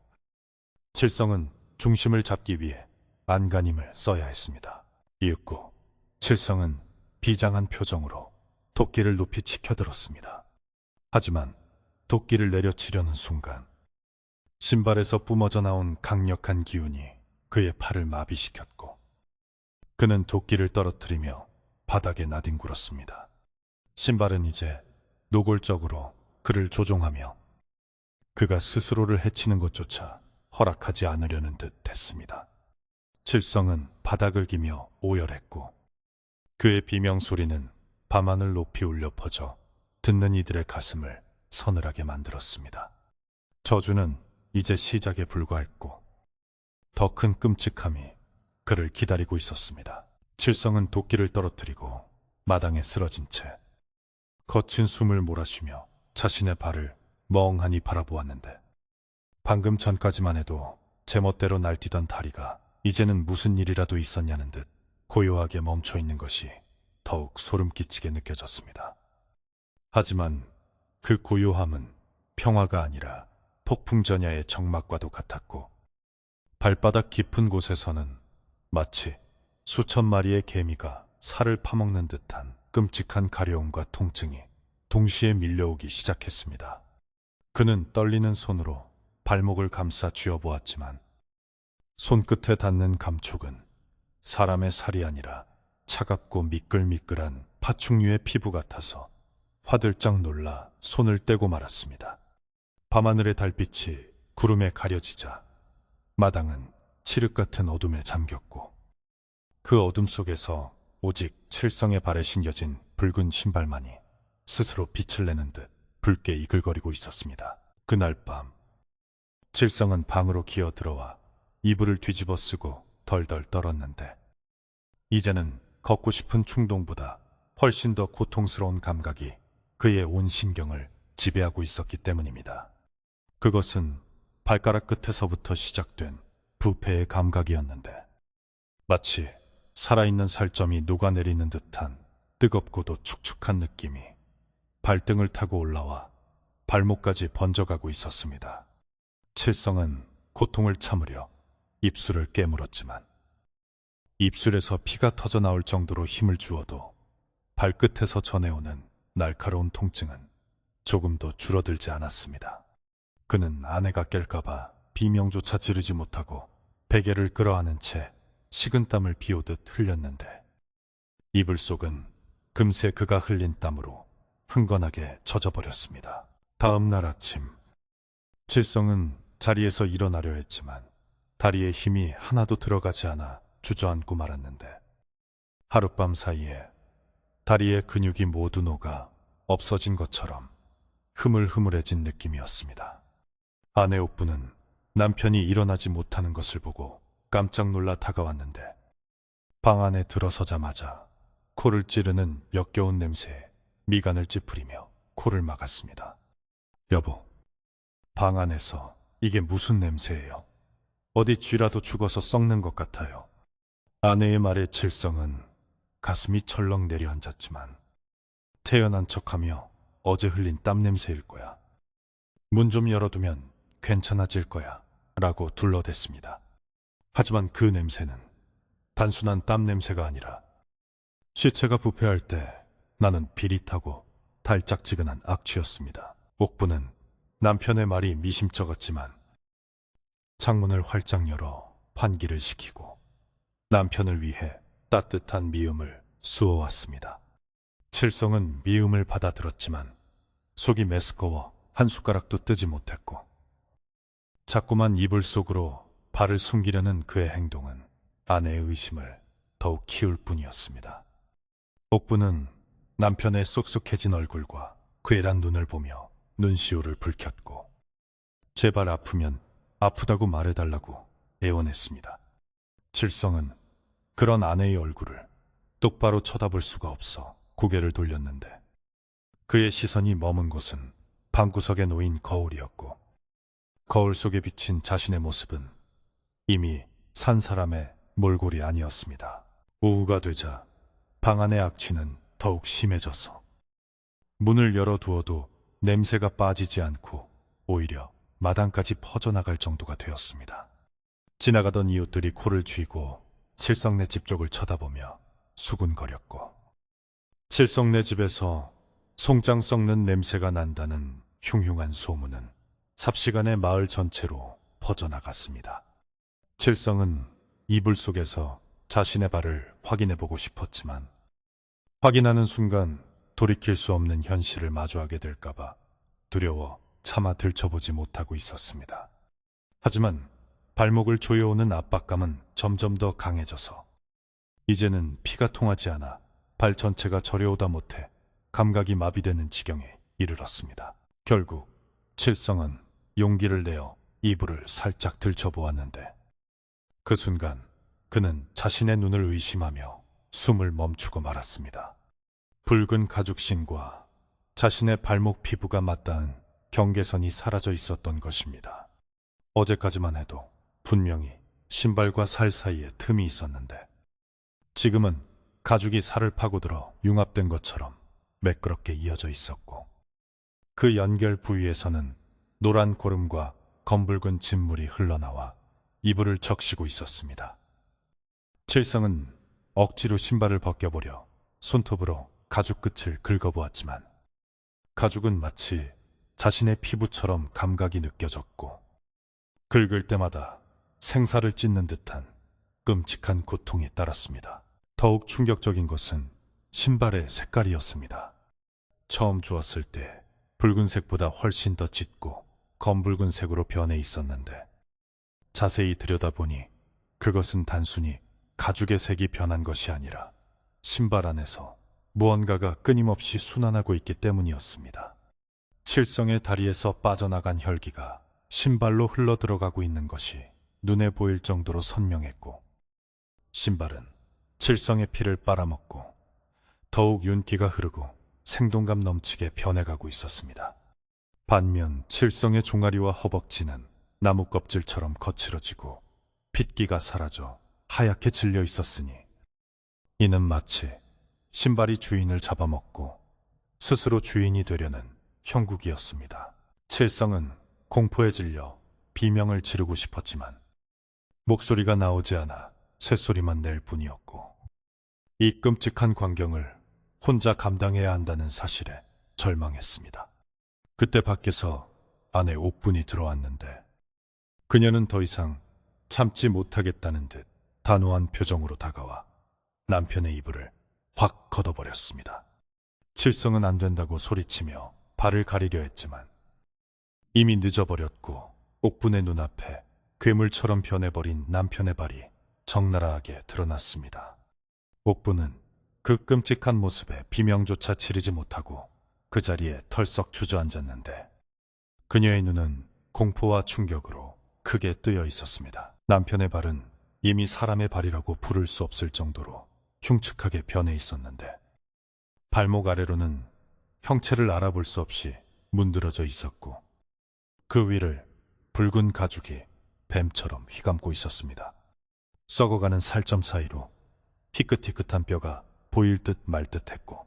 칠성은 중심을 잡기 위해 안간힘을 써야 했습니다. 이윽고 칠성은 비장한 표정으로 도끼를 높이 치켜들었습니다. 하지만 도끼를 내려치려는 순간 신발에서 뿜어져 나온 강력한 기운이 그의 팔을 마비시켰고 그는 도끼를 떨어뜨리며 바닥에 나뒹굴었습니다. 신발은 이제 노골적으로 그를 조종하며 그가 스스로를 해치는 것조차 허락하지 않으려는 듯 했습니다. 칠성은 바닥을 기며 오열했고 그의 비명소리는 밤하늘 높이 울려 퍼져 듣는 이들의 가슴을 서늘하게 만들었습니다. 저주는 이제 시작에 불과했고 더 큰 끔찍함이 그를 기다리고 있었습니다. 칠성은 도끼를 떨어뜨리고 마당에 쓰러진 채 거친 숨을 몰아쉬며 자신의 발을 멍하니 바라보았는데 방금 전까지만 해도 제멋대로 날뛰던 다리가 이제는 무슨 일이라도 있었냐는 듯 고요하게 멈춰 있는 것이 더욱 소름 끼치게 느껴졌습니다. 하지만 그 고요함은 평화가 아니라 폭풍전야의 정막과도 같았고 발바닥 깊은 곳에서는 마치 수천 마리의 개미가 살을 파먹는 듯한 끔찍한 가려움과 통증이 동시에 밀려오기 시작했습니다. 그는 떨리는 손으로 발목을 감싸 쥐어보았지만 손끝에 닿는 감촉은 사람의 살이 아니라 차갑고 미끌미끌한 파충류의 피부 같아서 화들짝 놀라 손을 떼고 말았습니다. 밤하늘의 달빛이 구름에 가려지자 마당은 칠흑 같은 어둠에 잠겼고 그 어둠 속에서 오직 칠성의 발에 신겨진 붉은 신발만이 스스로 빛을 내는 듯 붉게 이글거리고 있었습니다. 그날 밤 칠성은 방으로 기어들어와 이불을 뒤집어 쓰고 덜덜 떨었는데 이제는 걷고 싶은 충동보다 훨씬 더 고통스러운 감각이 그의 온 신경을 지배하고 있었기 때문입니다. 그것은 발가락 끝에서부터 시작된 부패의 감각이었는데 마치 살아있는 살점이 녹아내리는 듯한 뜨겁고도 축축한 느낌이 발등을 타고 올라와 발목까지 번져가고 있었습니다. 칠성은 고통을 참으려 입술을 깨물었지만 입술에서 피가 터져 나올 정도로 힘을 주어도 발끝에서 전해오는 날카로운 통증은 조금도 줄어들지 않았습니다. 그는 아내가 깰까봐 비명조차 지르지 못하고 베개를 끌어안은 채 식은땀을 비오듯 흘렸는데 이불 속은 금세 그가 흘린 땀으로 흥건하게 젖어버렸습니다. 다음 날 아침, 칠성은 자리에서 일어나려 했지만 다리에 힘이 하나도 들어가지 않아 주저앉고 말았는데 하룻밤 사이에 다리의 근육이 모두 녹아 없어진 것처럼 흐물흐물해진 느낌이었습니다. 아내 옥부는 남편이 일어나지 못하는 것을 보고 깜짝 놀라 다가왔는데 방 안에 들어서자마자 코를 찌르는 역겨운 냄새에 미간을 찌푸리며 코를 막았습니다. 여보, 방 안에서 이게 무슨 냄새예요? 어디 쥐라도 죽어서 썩는 것 같아요. 아내의 말에 칠성은 가슴이 철렁 내려앉았지만 태연한 척하며 어제 흘린 땀 냄새일 거야. 문 좀 열어두면 괜찮아질 거야 라고 둘러댔습니다. 하지만 그 냄새는 단순한 땀 냄새가 아니라 시체가 부패할 때 나는 비릿하고 달짝지근한 악취였습니다. 옥부는 남편의 말이 미심쩍었지만 창문을 활짝 열어 환기를 시키고 남편을 위해 따뜻한 미음을 쑤어왔습니다. 칠성은 미음을 받아들었지만 속이 메스꺼워 한 숟가락도 뜨지 못했고 자꾸만 이불 속으로 발을 숨기려는 그의 행동은 아내의 의심을 더욱 키울 뿐이었습니다. 옥부는 남편의 쏙쏙해진 얼굴과 괴란 눈을 보며 눈시울을 붉혔고 제발 아프면 아프다고 말해달라고 애원했습니다. 칠성은 그런 아내의 얼굴을 똑바로 쳐다볼 수가 없어 고개를 돌렸는데 그의 시선이 머문 곳은 방구석에 놓인 거울이었고 거울 속에 비친 자신의 모습은 이미 산 사람의 몰골이 아니었습니다. 오후가 되자 방 안의 악취는 더욱 심해져서 문을 열어두어도 냄새가 빠지지 않고 오히려 마당까지 퍼져나갈 정도가 되었습니다. 지나가던 이웃들이 코를 쥐고 칠성네 집 쪽을 쳐다보며 수군거렸고 칠성네 집에서 송장 썩는 냄새가 난다는 흉흉한 소문은 삽시간에 마을 전체로 퍼져나갔습니다. 칠성은 이불 속에서 자신의 발을 확인해보고 싶었지만 확인하는 순간 돌이킬 수 없는 현실을 마주하게 될까봐 두려워 차마 들춰보지 못하고 있었습니다. 하지만 발목을 조여오는 압박감은 점점 더 강해져서 이제는 피가 통하지 않아 발 전체가 저려오다 못해 감각이 마비되는 지경에 이르렀습니다. 결국 칠성은 용기를 내어 이불을 살짝 들춰보았는데 그 순간 그는 자신의 눈을 의심하며 숨을 멈추고 말았습니다. 붉은 가죽신과 자신의 발목 피부가 맞닿은 경계선이 사라져 있었던 것입니다. 어제까지만 해도 분명히 신발과 살 사이에 틈이 있었는데 지금은 가죽이 살을 파고들어 융합된 것처럼 매끄럽게 이어져 있었고 그 연결 부위에서는 노란 고름과 검붉은 진물이 흘러나와 이불을 적시고 있었습니다. 칠성은 억지로 신발을 벗겨보려 손톱으로 가죽 끝을 긁어보았지만 가죽은 마치 자신의 피부처럼 감각이 느껴졌고 긁을 때마다 생사를 찢는 듯한 끔찍한 고통이 따랐습니다. 더욱 충격적인 것은 신발의 색깔이었습니다. 처음 주었을 때 붉은색보다 훨씬 더 짙고 검붉은색으로 변해 있었는데 자세히 들여다보니 그것은 단순히 가죽의 색이 변한 것이 아니라 신발 안에서 무언가가 끊임없이 순환하고 있기 때문이었습니다. 칠성의 다리에서 빠져나간 혈기가 신발로 흘러들어가고 있는 것이 눈에 보일 정도로 선명했고 신발은 칠성의 피를 빨아먹고 더욱 윤기가 흐르고 생동감 넘치게 변해가고 있었습니다. 반면 칠성의 종아리와 허벅지는 나무 껍질처럼 거칠어지고 핏기가 사라져 하얗게 질려 있었으니 이는 마치 신발이 주인을 잡아먹고 스스로 주인이 되려는 형국이었습니다. 칠성은 공포에 질려 비명을 지르고 싶었지만 목소리가 나오지 않아 새소리만 낼 뿐이었고, 이 끔찍한 광경을 혼자 감당해야 한다는 사실에 절망했습니다. 그때 밖에서 아내 옥분이 들어왔는데 그녀는 더 이상 참지 못하겠다는 듯 단호한 표정으로 다가와 남편의 이불을 확 걷어버렸습니다. 칠성은 안 된다고 소리치며 발을 가리려 했지만 이미 늦어버렸고 옥분의 눈앞에 괴물처럼 변해버린 남편의 발이 적나라하게 드러났습니다. 옥분은 그 끔찍한 모습에 비명조차 지르지 못하고 그 자리에 털썩 주저앉았는데 그녀의 눈은 공포와 충격으로 크게 뜨여 있었습니다. 남편의 발은 이미 사람의 발이라고 부를 수 없을 정도로 흉측하게 변해 있었는데 발목 아래로는 형체를 알아볼 수 없이 문드러져 있었고 그 위를 붉은 가죽이 뱀처럼 휘감고 있었습니다. 썩어가는 살점 사이로 희끗희끗한 뼈가 보일 듯 말 듯했고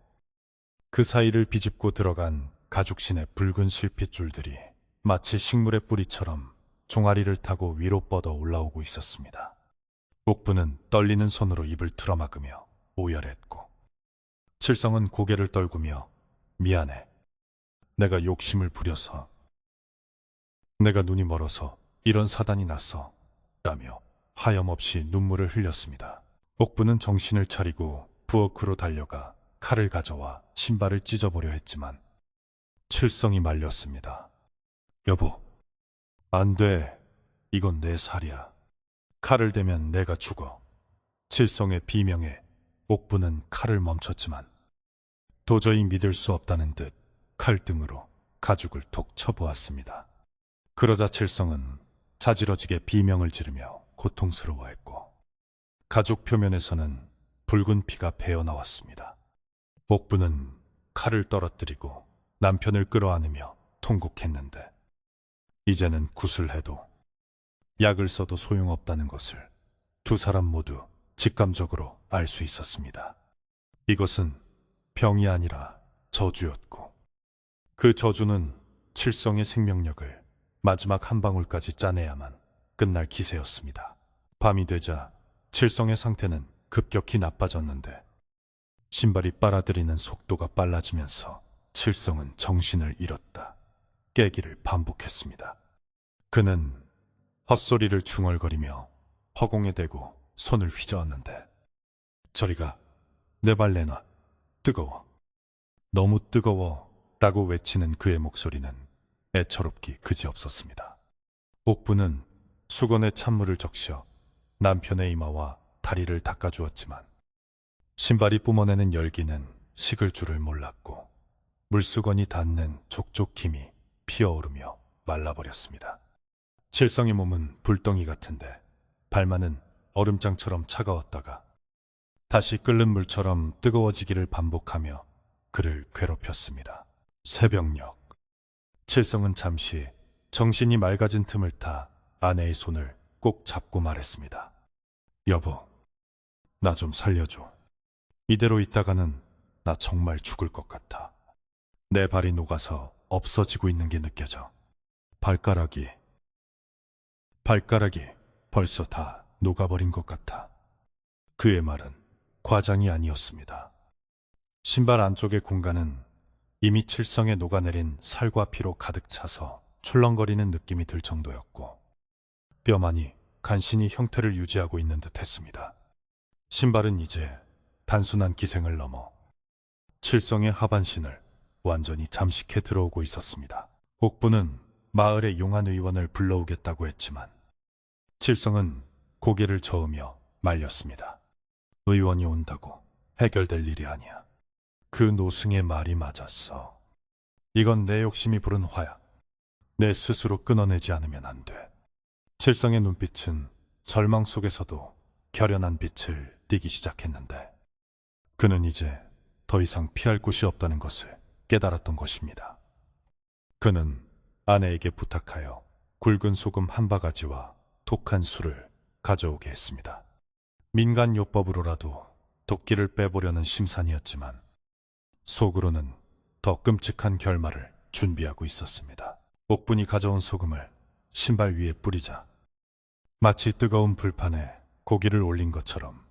그 사이를 비집고 들어간 가죽신의 붉은 실핏줄들이 마치 식물의 뿌리처럼 종아리를 타고 위로 뻗어 올라오고 있었습니다. 옥부는 떨리는 손으로 입을 틀어막으며 오열했고 칠성은 고개를 떨구며 미안해. 내가 욕심을 부려서 내가 눈이 멀어서 이런 사단이 났어 라며 하염없이 눈물을 흘렸습니다. 옥부는 정신을 차리고 부엌으로 달려가 칼을 가져와 신발을 찢어보려 했지만 칠성이 말렸습니다. 여보, 안 돼. 이건 내 살이야. 칼을 대면 내가 죽어. 칠성의 비명에 옥부는 칼을 멈췄지만 도저히 믿을 수 없다는 듯 칼등으로 가죽을 톡 쳐보았습니다. 그러자 칠성은 자지러지게 비명을 지르며 고통스러워했고 가죽 표면에서는 붉은 피가 배어나왔습니다. 옥부는 칼을 떨어뜨리고 남편을 끌어안으며 통곡했는데 이제는 구슬해도 약을 써도 소용없다는 것을 두 사람 모두 직감적으로 알 수 있었습니다. 이것은 병이 아니라 저주였고 그 저주는 칠성의 생명력을 마지막 한 방울까지 짜내야만 끝날 기세였습니다. 밤이 되자 칠성의 상태는 급격히 나빠졌는데 신발이 빨아들이는 속도가 빨라지면서 칠성은 정신을 잃었다 깨기를 반복했습니다. 그는 헛소리를 중얼거리며 허공에 대고 손을 휘저었는데 저리가 내 발 내놔. 뜨거워. 너무 뜨거워 라고 외치는 그의 목소리는 애처롭기 그지없었습니다. 옥부는 수건에 찬물을 적셔 남편의 이마와 다리를 닦아주었지만 신발이 뿜어내는 열기는 식을 줄을 몰랐고 물수건이 닿는 족족 힘이 피어오르며 말라버렸습니다. 칠성의 몸은 불덩이 같은데 발만은 얼음장처럼 차가웠다가 다시 끓는 물처럼 뜨거워지기를 반복하며 그를 괴롭혔습니다. 새벽녘 칠성은 잠시 정신이 맑아진 틈을 타 아내의 손을 꼭 잡고 말했습니다. 여보, 나 좀 살려줘. 이대로 있다가는 나 정말 죽을 것 같아. 내 발이 녹아서 없어지고 있는 게 느껴져. 발가락이 벌써 다 녹아버린 것 같아. 그의 말은 과장이 아니었습니다. 신발 안쪽의 공간은 이미 칠성에 녹아내린 살과 피로 가득 차서 출렁거리는 느낌이 들 정도였고 뼈만이 간신히 형태를 유지하고 있는 듯 했습니다. 신발은 이제 단순한 기생을 넘어 칠성의 하반신을 완전히 잠식해 들어오고 있었습니다. 옥부는 마을의 용한 의원을 불러오겠다고 했지만 칠성은 고개를 저으며 말렸습니다. 의원이 온다고 해결될 일이 아니야. 그 노승의 말이 맞았어. 이건 내 욕심이 부른 화야. 내 스스로 끊어내지 않으면 안 돼. 칠성의 눈빛은 절망 속에서도 결연한 빛을 띠기 시작했는데 그는 이제 더 이상 피할 곳이 없다는 것을 깨달았던 것입니다. 그는 아내에게 부탁하여 굵은 소금 한 바가지와 독한 술을 가져오게 했습니다. 민간요법으로라도 도끼를 빼보려는 심산이었지만 속으로는 더 끔찍한 결말을 준비하고 있었습니다. 옥분이 가져온 소금을 신발 위에 뿌리자 마치 뜨거운 불판에 고기를 올린 것처럼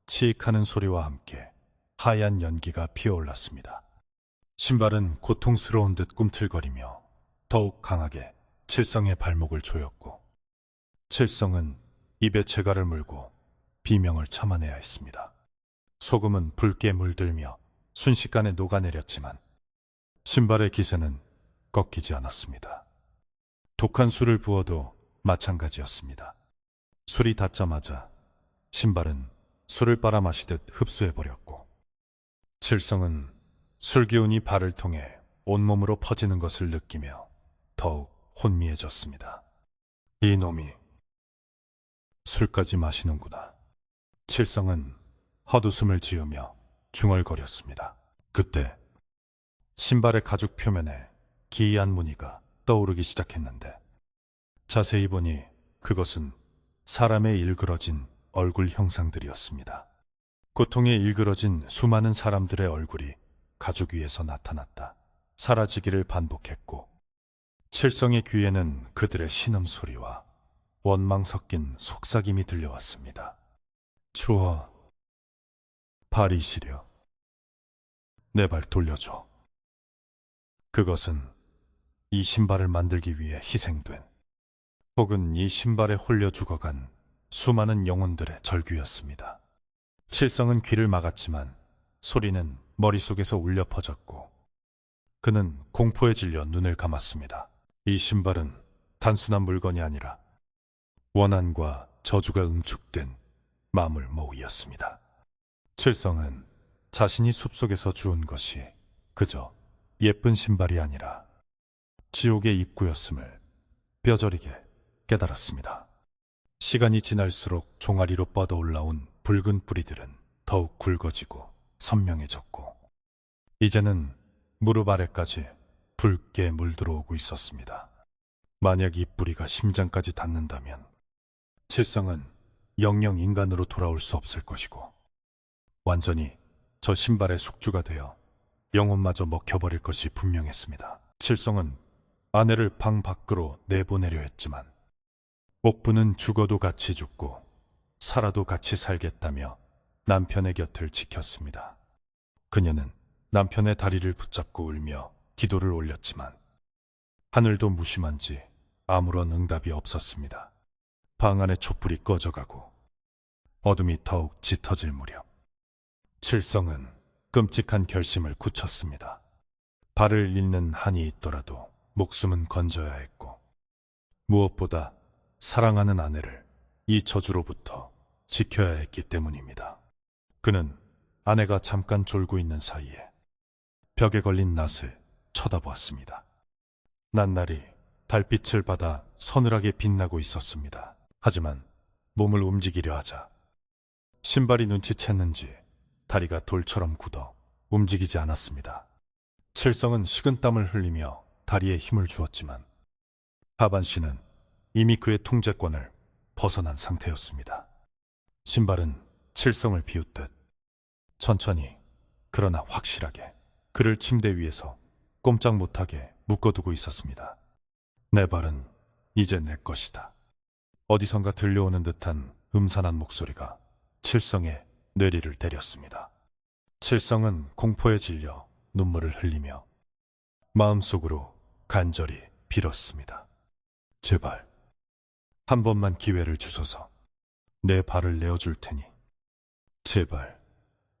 치익하는 소리와 함께 하얀 연기가 피어올랐습니다. 신발은 고통스러운 듯 꿈틀거리며 더욱 강하게 칠성의 발목을 조였고, 칠성은 입에 재갈을 물고 비명을 참아내야 했습니다. 소금은 붉게 물들며 순식간에 녹아내렸지만 신발의 기세는 꺾이지 않았습니다. 독한 술을 부어도 마찬가지였습니다. 술이 닿자마자 신발은 술을 빨아 마시듯 흡수해버렸고, 칠성은 술 기운이 발을 통해 온몸으로 퍼지는 것을 느끼며 더욱 혼미해졌습니다. 이놈이 술까지 마시는구나. 칠성은 헛웃음을 지으며 중얼거렸습니다. 그때 신발의 가죽 표면에 기이한 무늬가 떠오르기 시작했는데, 자세히 보니 그것은 사람의 일그러진 얼굴 형상들이었습니다. 고통에 일그러진 수많은 사람들의 얼굴이 가죽 위에서 나타났다 사라지기를 반복했고, 칠성의 귀에는 그들의 신음소리와 원망 섞인 속삭임이 들려왔습니다. 추워. 발이 시려. 내 발 돌려줘. 그것은 이 신발을 만들기 위해 희생된, 혹은 이 신발에 홀려 죽어간 수많은 영혼들의 절규였습니다. 칠성은 귀를 막았지만 소리는 머릿속에서 울려 퍼졌고, 그는 공포에 질려 눈을 감았습니다. 이 신발은 단순한 물건이 아니라 원한과 저주가 응축된 마물모이였습니다. 칠성은 자신이 숲속에서 주운 것이 그저 예쁜 신발이 아니라 지옥의 입구였음을 뼈저리게 깨달았습니다. 시간이 지날수록 종아리로 뻗어 올라온 붉은 뿌리들은 더욱 굵어지고 선명해졌고, 이제는 무릎 아래까지 붉게 물들어오고 있었습니다. 만약 이 뿌리가 심장까지 닿는다면 칠성은 영영 인간으로 돌아올 수 없을 것이고, 완전히 저 신발의 숙주가 되어 영혼마저 먹혀버릴 것이 분명했습니다. 칠성은 아내를 방 밖으로 내보내려 했지만 옥부는 죽어도 같이 죽고 살아도 같이 살겠다며 남편의 곁을 지켰습니다. 그녀는 남편의 다리를 붙잡고 울며 기도를 올렸지만 하늘도 무심한지 아무런 응답이 없었습니다. 방 안의 촛불이 꺼져가고 어둠이 더욱 짙어질 무렵 칠성은 끔찍한 결심을 굳혔습니다. 발을 잃는 한이 있더라도 목숨은 건져야 했고, 무엇보다 사랑하는 아내를 이 저주로부터 지켜야 했기 때문입니다. 그는 아내가 잠깐 졸고 있는 사이에 벽에 걸린 낫을 쳐다보았습니다. 낱날이 달빛을 받아 서늘하게 빛나고 있었습니다. 하지만 몸을 움직이려 하자 신발이 눈치챘는지 다리가 돌처럼 굳어 움직이지 않았습니다. 칠성은 식은땀을 흘리며 다리에 힘을 주었지만 하반신은 이미 그의 통제권을 벗어난 상태였습니다. 신발은 칠성을 비웃듯 천천히 그러나 확실하게 그를 침대 위에서 꼼짝 못하게 묶어두고 있었습니다. 내 발은 이제 내 것이다. 어디선가 들려오는 듯한 음산한 목소리가 칠성의 뇌리를 때렸습니다. 칠성은 공포에 질려 눈물을 흘리며 마음속으로 간절히 빌었습니다. 제발 한 번만 기회를 주소서. 내 발을 내어줄 테니 제발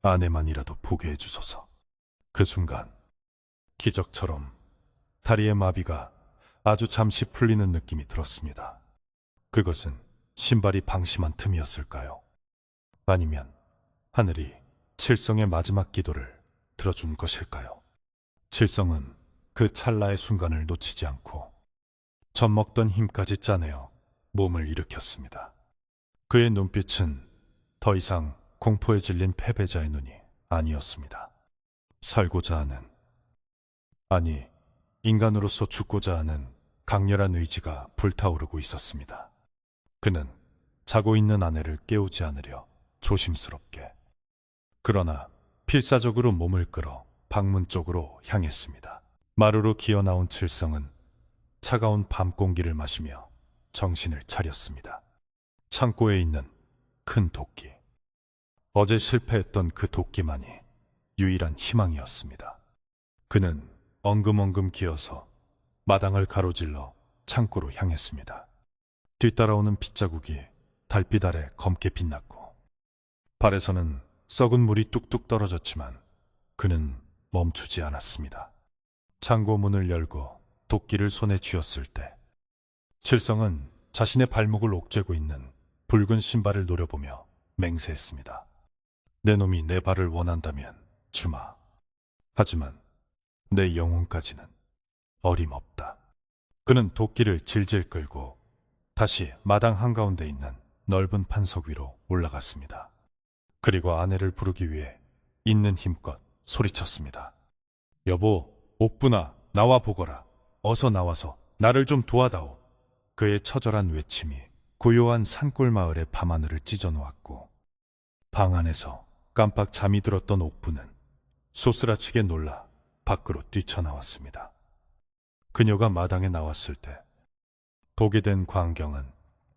아내만이라도 보게 해주소서. 그 순간 기적처럼 다리의 마비가 아주 잠시 풀리는 느낌이 들었습니다. 그것은 신발이 방심한 틈이었을까요? 아니면 하늘이 칠성의 마지막 기도를 들어준 것일까요? 칠성은 그 찰나의 순간을 놓치지 않고 젖먹던 힘까지 짜내어 몸을 일으켰습니다. 그의 눈빛은 더 이상 공포에 질린 패배자의 눈이 아니었습니다. 살고자 하는, 아니 인간으로서 죽고자 하는 강렬한 의지가 불타오르고 있었습니다. 그는 자고 있는 아내를 깨우지 않으려 조심스럽게, 그러나 필사적으로 몸을 끌어 방문 쪽으로 향했습니다. 마루로 기어나온 칠성은 차가운 밤 공기를 마시며 정신을 차렸습니다. 창고에 있는 큰 도끼. 어제 실패했던 그 도끼만이 유일한 희망이었습니다. 그는 엉금엉금 기어서 마당을 가로질러 창고로 향했습니다. 뒤따라오는 빗자국이 달빛 아래 검게 빛났고 발에서는 썩은 물이 뚝뚝 떨어졌지만 그는 멈추지 않았습니다. 창고 문을 열고 도끼를 손에 쥐었을 때 칠성은 자신의 발목을 옥죄고 있는 붉은 신발을 노려보며 맹세했습니다. 내 놈이 내 발을 원한다면 주마. 하지만 내 영혼까지는 어림없다. 그는 도끼를 질질 끌고 다시 마당 한가운데 있는 넓은 판석 위로 올라갔습니다. 그리고 아내를 부르기 위해 있는 힘껏 소리쳤습니다. 여보, 옥분아, 나와 보거라. 어서 나와서 나를 좀 도와다오. 그의 처절한 외침이 고요한 산골 마을의 밤하늘을 찢어놓았고 방 안에서 깜빡 잠이 들었던 옥부는 소스라치게 놀라 밖으로 뛰쳐나왔습니다. 그녀가 마당에 나왔을 때 보게 된 광경은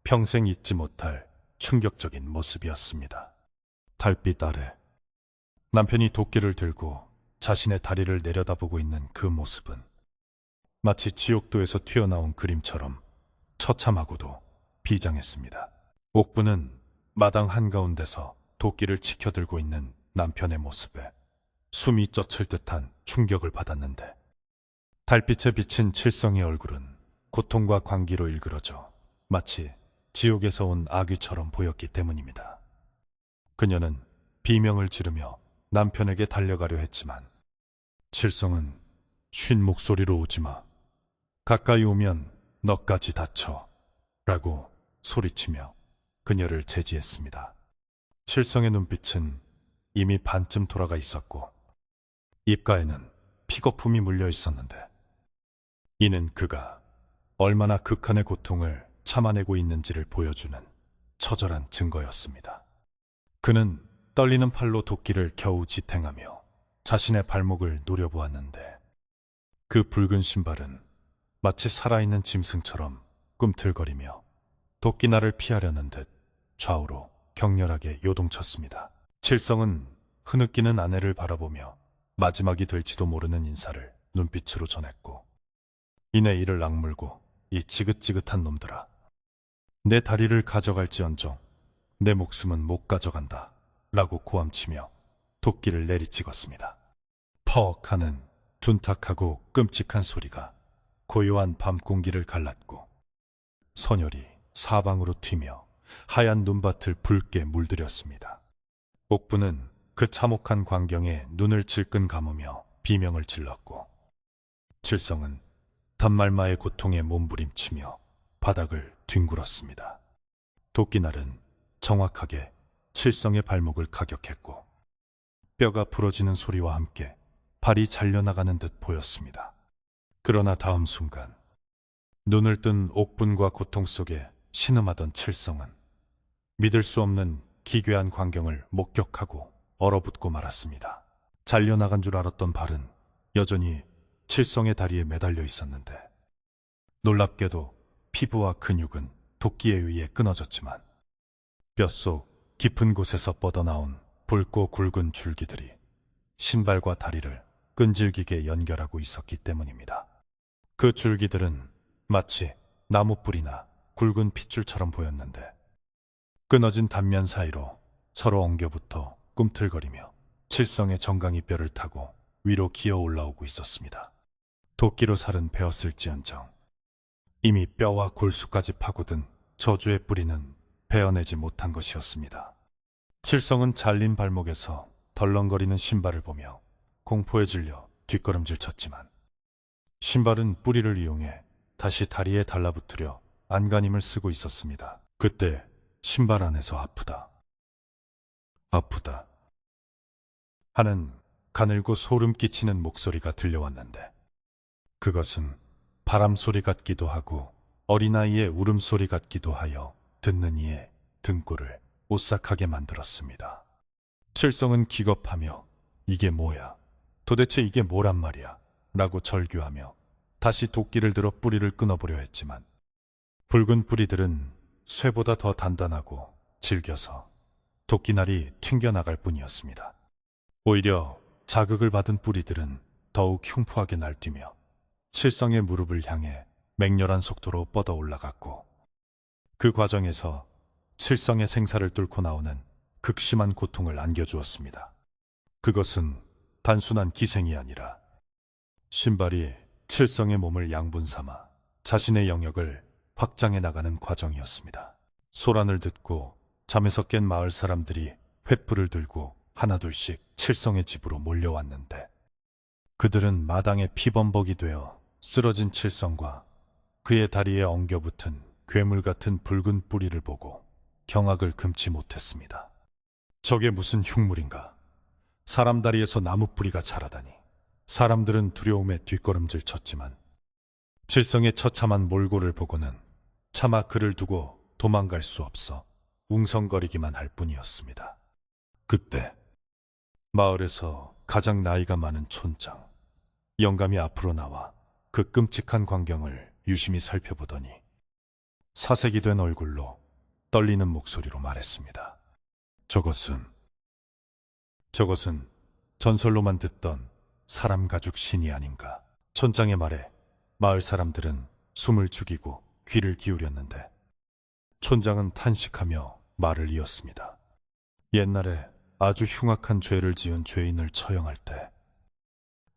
평생 잊지 못할 충격적인 모습이었습니다. 달빛 아래 남편이 도끼를 들고 자신의 다리를 내려다보고 있는 그 모습은 마치 지옥도에서 튀어나온 그림처럼 처참하고도 비장했습니다. 옥부는 마당 한가운데서 도끼를 치켜들고 있는 남편의 모습에 숨이 젖힐 듯한 충격을 받았는데 달빛에 비친 칠성의 얼굴은 고통과 광기로 일그러져 마치 지옥에서 온 아귀처럼 보였기 때문입니다. 그녀는 비명을 지르며 남편에게 달려가려 했지만 칠성은 쉰 목소리로 오지마. 가까이 오면 너까지 다쳐. 라고 소리치며 그녀를 제지했습니다. 칠성의 눈빛은 이미 반쯤 돌아가 있었고 입가에는 픽거품이 물려 있었는데 이는 그가 얼마나 극한의 고통을 참아내고 있는지를 보여주는 처절한 증거였습니다. 그는 떨리는 팔로 도끼를 겨우 지탱하며 자신의 발목을 노려보았는데 그 붉은 신발은 마치 살아있는 짐승처럼 꿈틀거리며 도끼날을 피하려는 듯 좌우로 격렬하게 요동쳤습니다. 칠성은 흐느끼는 아내를 바라보며 마지막이 될지도 모르는 인사를 눈빛으로 전했고 이내 이를 악물고 이 지긋지긋한 놈들아, 내 다리를 가져갈지언정 내 목숨은 못 가져간다 라고 고함치며 도끼를 내리찍었습니다. 퍽 하는 둔탁하고 끔찍한 소리가 고요한 밤 공기를 갈랐고 선혈이 사방으로 튀며 하얀 눈밭을 붉게 물들였습니다. 옥부는 그 참혹한 광경에 눈을 질끈 감으며 비명을 질렀고 칠성은 단말마의 고통에 몸부림치며 바닥을 뒹굴었습니다. 도끼날은 정확하게 칠성의 발목을 가격했고 뼈가 부러지는 소리와 함께 발이 잘려나가는 듯 보였습니다. 그러나 다음 순간 눈을 뜬 옥분과 고통 속에 신음하던 칠성은 믿을 수 없는 기괴한 광경을 목격하고 얼어붙고 말았습니다. 잘려나간 줄 알았던 발은 여전히 칠성의 다리에 매달려 있었는데 놀랍게도 피부와 근육은 도끼에 의해 끊어졌지만 뼛속 깊은 곳에서 뻗어나온 붉고 굵은 줄기들이 신발과 다리를 끈질기게 연결하고 있었기 때문입니다. 그 줄기들은 마치 나무뿌리나 굵은 핏줄처럼 보였는데 끊어진 단면 사이로 서로 엉겨붙어 꿈틀거리며 칠성의 정강이 뼈를 타고 위로 기어 올라오고 있었습니다. 도끼로 살은 베었을지언정 이미 뼈와 골수까지 파고든 저주의 뿌리는 베어내지 못한 것이었습니다. 칠성은 잘린 발목에서 덜렁거리는 신발을 보며 공포에 질려 뒷걸음질 쳤지만 신발은 뿌리를 이용해 다시 다리에 달라붙으려 안간힘을 쓰고 있었습니다. 그때 신발 안에서 아프다, 아프다 하는 가늘고 소름 끼치는 목소리가 들려왔는데 그것은 바람소리 같기도 하고 어린아이의 울음소리 같기도 하여 듣는 이의 등골을 오싹하게 만들었습니다. 칠성은 기겁하며 이게 뭐야? 도대체 이게 뭐란 말이야? 라고 절규하며 다시 도끼를 들어 뿌리를 끊어보려 했지만 붉은 뿌리들은 쇠보다 더 단단하고 질겨서 도끼날이 튕겨나갈 뿐이었습니다. 오히려 자극을 받은 뿌리들은 더욱 흉포하게 날뛰며 칠성의 무릎을 향해 맹렬한 속도로 뻗어 올라갔고, 그 과정에서 칠성의 생사를 뚫고 나오는 극심한 고통을 안겨주었습니다. 그것은 단순한 기생이 아니라 신발이 칠성의 몸을 양분 삼아 자신의 영역을 확장해 나가는 과정이었습니다. 소란을 듣고 잠에서 깬 마을 사람들이 횃불을 들고 하나둘씩 칠성의 집으로 몰려왔는데, 그들은 마당에 피범벅이 되어 쓰러진 칠성과 그의 다리에 엉겨붙은 괴물 같은 붉은 뿌리를 보고 경악을 금치 못했습니다. 저게 무슨 흉물인가? 사람 다리에서 나무 뿌리가 자라다니. 사람들은 두려움에 뒷걸음질 쳤지만 칠성의 처참한 몰골을 보고는 차마 그를 두고 도망갈 수 없어 웅성거리기만 할 뿐이었습니다. 그때 마을에서 가장 나이가 많은 촌장 영감이 앞으로 나와 그 끔찍한 광경을 유심히 살펴보더니 사색이 된 얼굴로 떨리는 목소리로 말했습니다. 저것은 전설로만 듣던 사람 가죽 신이 아닌가. 촌장의 말에 마을 사람들은 숨을 죽이고 귀를 기울였는데, 촌장은 탄식하며 말을 이었습니다. 옛날에 아주 흉악한 죄를 지은 죄인을 처형할 때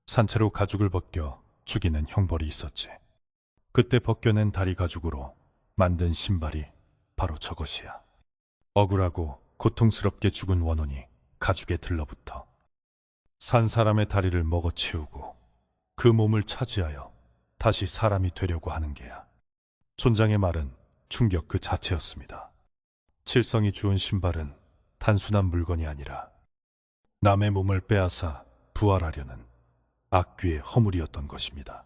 산채로 가죽을 벗겨 죽이는 형벌이 있었지. 그때 벗겨낸 다리 가죽으로 만든 신발이 바로 저것이야. 억울하고 고통스럽게 죽은 원혼이 가죽에 들러붙어 산 사람의 다리를 먹어치우고 그 몸을 차지하여 다시 사람이 되려고 하는 게야. 촌장의 말은 충격 그 자체였습니다. 칠성이 주운 신발은 단순한 물건이 아니라 남의 몸을 빼앗아 부활하려는 악귀의 허물이었던 것입니다.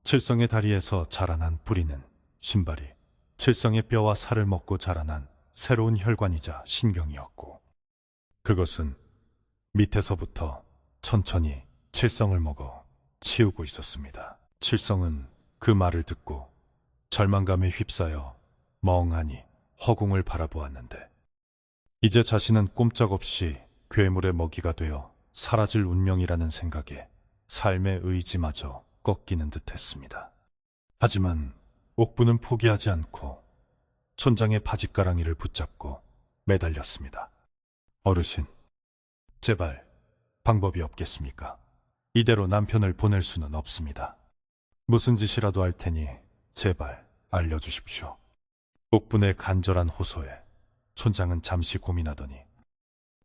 칠성의 다리에서 자라난 뿌리는 신발이 칠성의 뼈와 살을 먹고 자라난 새로운 혈관이자 신경이었고, 그것은 밑에서부터 천천히 칠성을 먹어 치우고 있었습니다. 칠성은 그 말을 듣고 절망감에 휩싸여 멍하니 허공을 바라보았는데, 이제 자신은 꼼짝없이 괴물의 먹이가 되어 사라질 운명이라는 생각에 삶의 의지마저 꺾이는 듯했습니다. 하지만 옥부는 포기하지 않고 촌장의 바짓가랑이를 붙잡고 매달렸습니다. 어르신, 제발 방법이 없겠습니까? 이대로 남편을 보낼 수는 없습니다. 무슨 짓이라도 할 테니 제발 알려주십시오. 옥분의 간절한 호소에 촌장은 잠시 고민하더니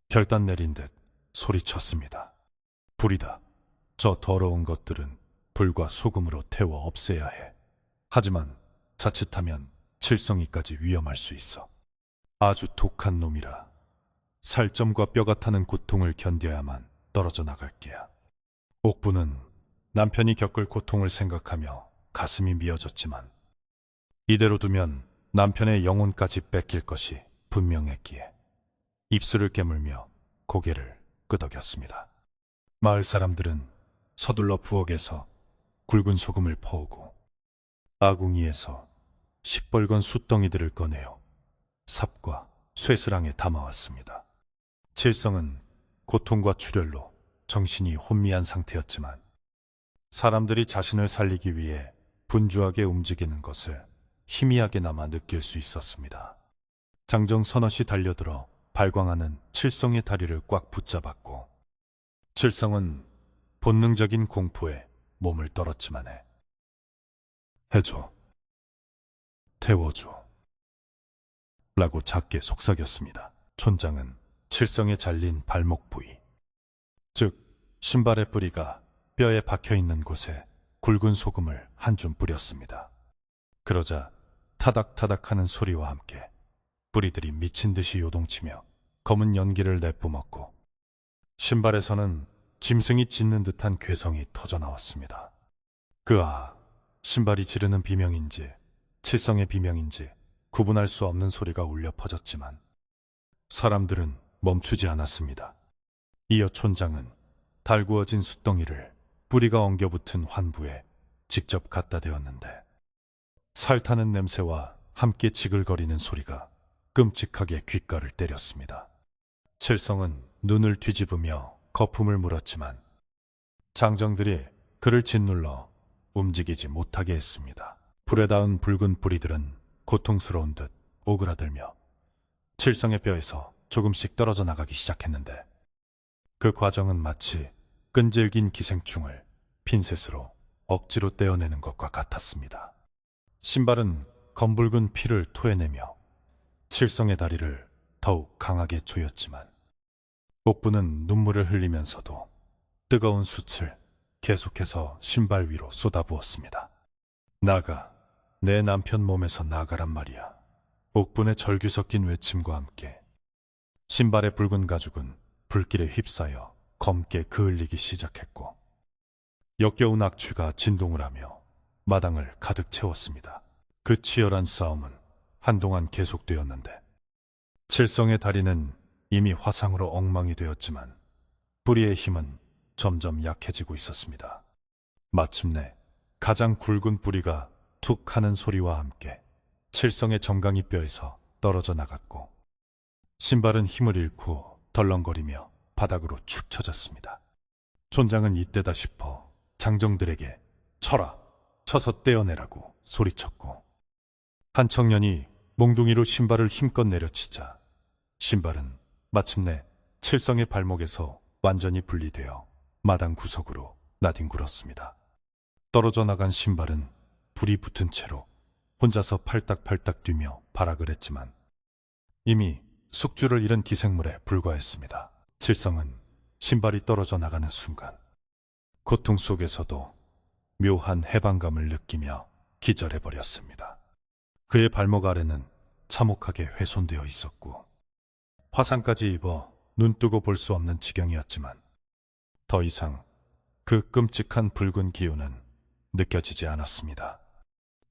결단 내린 듯 소리쳤습니다. 불이다. 저 더러운 것들은 불과 소금으로 태워 없애야 해. 하지만 자칫하면 칠성이까지 위험할 수 있어. 아주 독한 놈이라 살점과 뼈가 타는 고통을 견뎌야만 떨어져 나갈 게야. 옥부는 남편이 겪을 고통을 생각하며 가슴이 미어졌지만, 이대로 두면 남편의 영혼까지 뺏길 것이 분명했기에 입술을 깨물며 고개를 끄덕였습니다. 마을 사람들은 서둘러 부엌에서 굵은 소금을 퍼오고 아궁이에서 시뻘건 숯덩이들을 꺼내어 삽과 쇠스랑에 담아왔습니다. 칠성은 고통과 출혈로 정신이 혼미한 상태였지만 사람들이 자신을 살리기 위해 분주하게 움직이는 것을 희미하게나마 느낄 수 있었습니다. 장정 서너시 달려들어 발광하는 칠성의 다리를 꽉 붙잡았고, 칠성은 본능적인 공포에 몸을 떨었지만 해줘, 태워줘 라고 작게 속삭였습니다. 촌장은 칠성에 잘린 발목 부위, 즉 신발의 뿌리가 뼈에 박혀있는 곳에 굵은 소금을 한 줌 뿌렸습니다. 그러자 타닥타닥하는 소리와 함께 뿌리들이 미친 듯이 요동치며 검은 연기를 내뿜었고, 신발에서는 짐승이 짖는 듯한 괴성이 터져나왔습니다. 신발이 지르는 비명인지 칠성의 비명인지 구분할 수 없는 소리가 울려 퍼졌지만 사람들은 멈추지 않았습니다. 이어 촌장은 달구어진 숯덩이를 뿌리가 엉겨붙은 환부에 직접 갖다 대었는데, 살타는 냄새와 함께 지글거리는 소리가 끔찍하게 귓가를 때렸습니다. 칠성은 눈을 뒤집으며 거품을 물었지만 장정들이 그를 짓눌러 움직이지 못하게 했습니다. 불에 닿은 붉은 뿌리들은 고통스러운 듯 오그라들며 칠성의 뼈에서 조금씩 떨어져 나가기 시작했는데 그 과정은 마치 끈질긴 기생충을 핀셋으로 억지로 떼어내는 것과 같았습니다. 신발은 검붉은 피를 토해내며 칠성의 다리를 더욱 강하게 조였지만 옥부는 눈물을 흘리면서도 뜨거운 숯을 계속해서 신발 위로 쏟아부었습니다. 나가, 내 남편 몸에서 나가란 말이야. 옥분의 절규 섞인 외침과 함께 신발의 붉은 가죽은 불길에 휩싸여 검게 그을리기 시작했고 역겨운 악취가 진동을 하며 마당을 가득 채웠습니다. 그 치열한 싸움은 한동안 계속되었는데 칠성의 다리는 이미 화상으로 엉망이 되었지만 뿌리의 힘은 점점 약해지고 있었습니다. 마침내 가장 굵은 뿌리가 툭 하는 소리와 함께 칠성의 정강이 뼈에서 떨어져 나갔고 신발은 힘을 잃고 덜렁거리며 바닥으로 축 처졌습니다. 촌장은 이때다 싶어 장정들에게 쳐라! 쳐서 떼어내라고 소리쳤고 한 청년이 몽둥이로 신발을 힘껏 내려치자 신발은 마침내 칠성의 발목에서 완전히 분리되어 마당 구석으로 나뒹굴었습니다. 떨어져 나간 신발은 불이 붙은 채로 혼자서 팔딱팔딱 뛰며 발악을 했지만 이미 숙주를 잃은 기생물에 불과했습니다. 칠성은 신발이 떨어져 나가는 순간 고통 속에서도 묘한 해방감을 느끼며 기절해버렸습니다. 그의 발목 아래는 참혹하게 훼손되어 있었고 화상까지 입어 눈뜨고 볼 수 없는 지경이었지만 더 이상 그 끔찍한 붉은 기운은 느껴지지 않았습니다.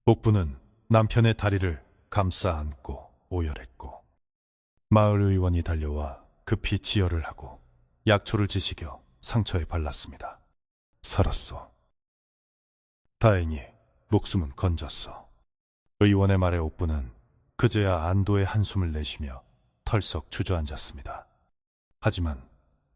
옥부는 남편의 다리를 감싸 안고 오열했고 마을 의원이 달려와 급히 지혈을 하고 약초를 지시겨 상처에 발랐습니다. 살았어. 다행히 목숨은 건졌어. 의원의 말에 옥부는 그제야 안도의 한숨을 내쉬며 털썩 주저앉았습니다. 하지만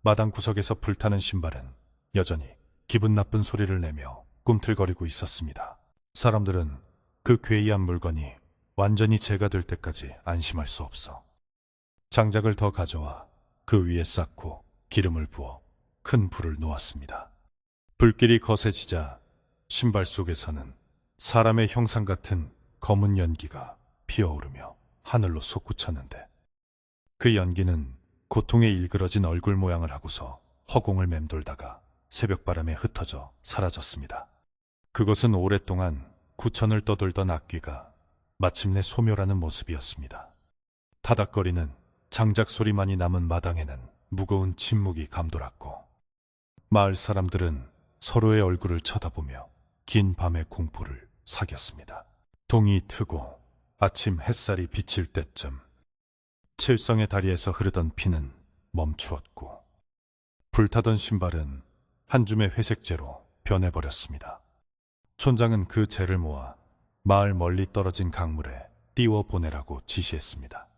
마당 구석에서 불타는 신발은 여전히 기분 나쁜 소리를 내며 꿈틀거리고 있었습니다. 사람들은 그 괴이한 물건이 완전히 제가 될 때까지 안심할 수 없어 장작을 더 가져와 그 위에 쌓고 기름을 부어 큰 불을 놓았습니다. 불길이 거세지자 신발 속에서는 사람의 형상 같은 검은 연기가 피어오르며 하늘로 솟구쳤는데 그 연기는 고통에 일그러진 얼굴 모양을 하고서 허공을 맴돌다가 새벽바람에 흩어져 사라졌습니다. 그것은 오랫동안 구천을 떠돌던 악귀가 마침내 소멸하는 모습이었습니다. 타닥거리는 장작 소리만이 남은 마당에는 무거운 침묵이 감돌았고 마을 사람들은 서로의 얼굴을 쳐다보며 긴 밤의 공포를 사겼습니다. 동이 트고 아침 햇살이 비칠 때쯤 칠성의 다리에서 흐르던 피는 멈추었고 불타던 신발은 한 줌의 회색재로 변해버렸습니다. 촌장은 그 재를 모아 마을 멀리 떨어진 강물에 띄워 보내라고 지시했습니다.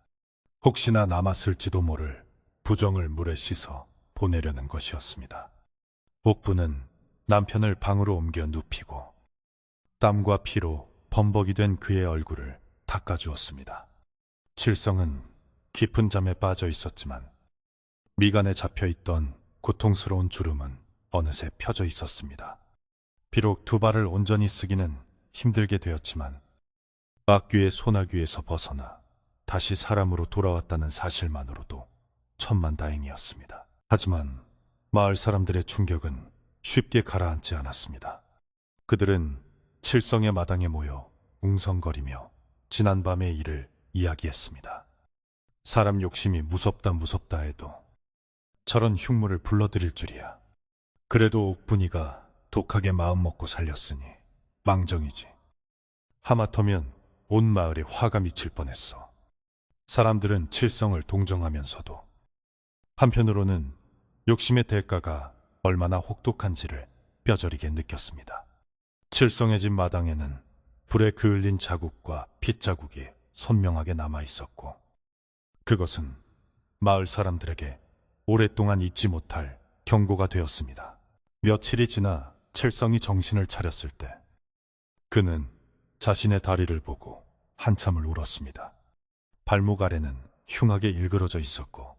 혹시나 남았을지도 모를 부정을 물에 씻어 보내려는 것이었습니다. 옥부는 남편을 방으로 옮겨 눕히고 땀과 피로 범벅이 된 그의 얼굴을 닦아주었습니다. 칠성은 깊은 잠에 빠져 있었지만 미간에 잡혀있던 고통스러운 주름은 어느새 펴져 있었습니다. 비록 두 발을 온전히 쓰기는 힘들게 되었지만 악귀의 소나귀에서 벗어나 다시 사람으로 돌아왔다는 사실만으로도 천만다행이었습니다. 하지만 마을 사람들의 충격은 쉽게 가라앉지 않았습니다. 그들은 칠성의 마당에 모여 웅성거리며 지난밤의 일을 이야기했습니다. 사람 욕심이 무섭다 해도 저런 흉물을 불러들일 줄이야. 그래도 옥분이가 독하게 마음먹고 살렸으니 망정이지. 하마터면 온 마을에 화가 미칠 뻔했어. 사람들은 칠성을 동정하면서도 한편으로는 욕심의 대가가 얼마나 혹독한지를 뼈저리게 느꼈습니다. 칠성의 집 마당에는 불에 그을린 자국과 핏자국이 선명하게 남아 있었고 그것은 마을 사람들에게 오랫동안 잊지 못할 경고가 되었습니다. 며칠이 지나 칠성이 정신을 차렸을 때 그는 자신의 다리를 보고 한참을 울었습니다. 발목 아래는 흉하게 일그러져 있었고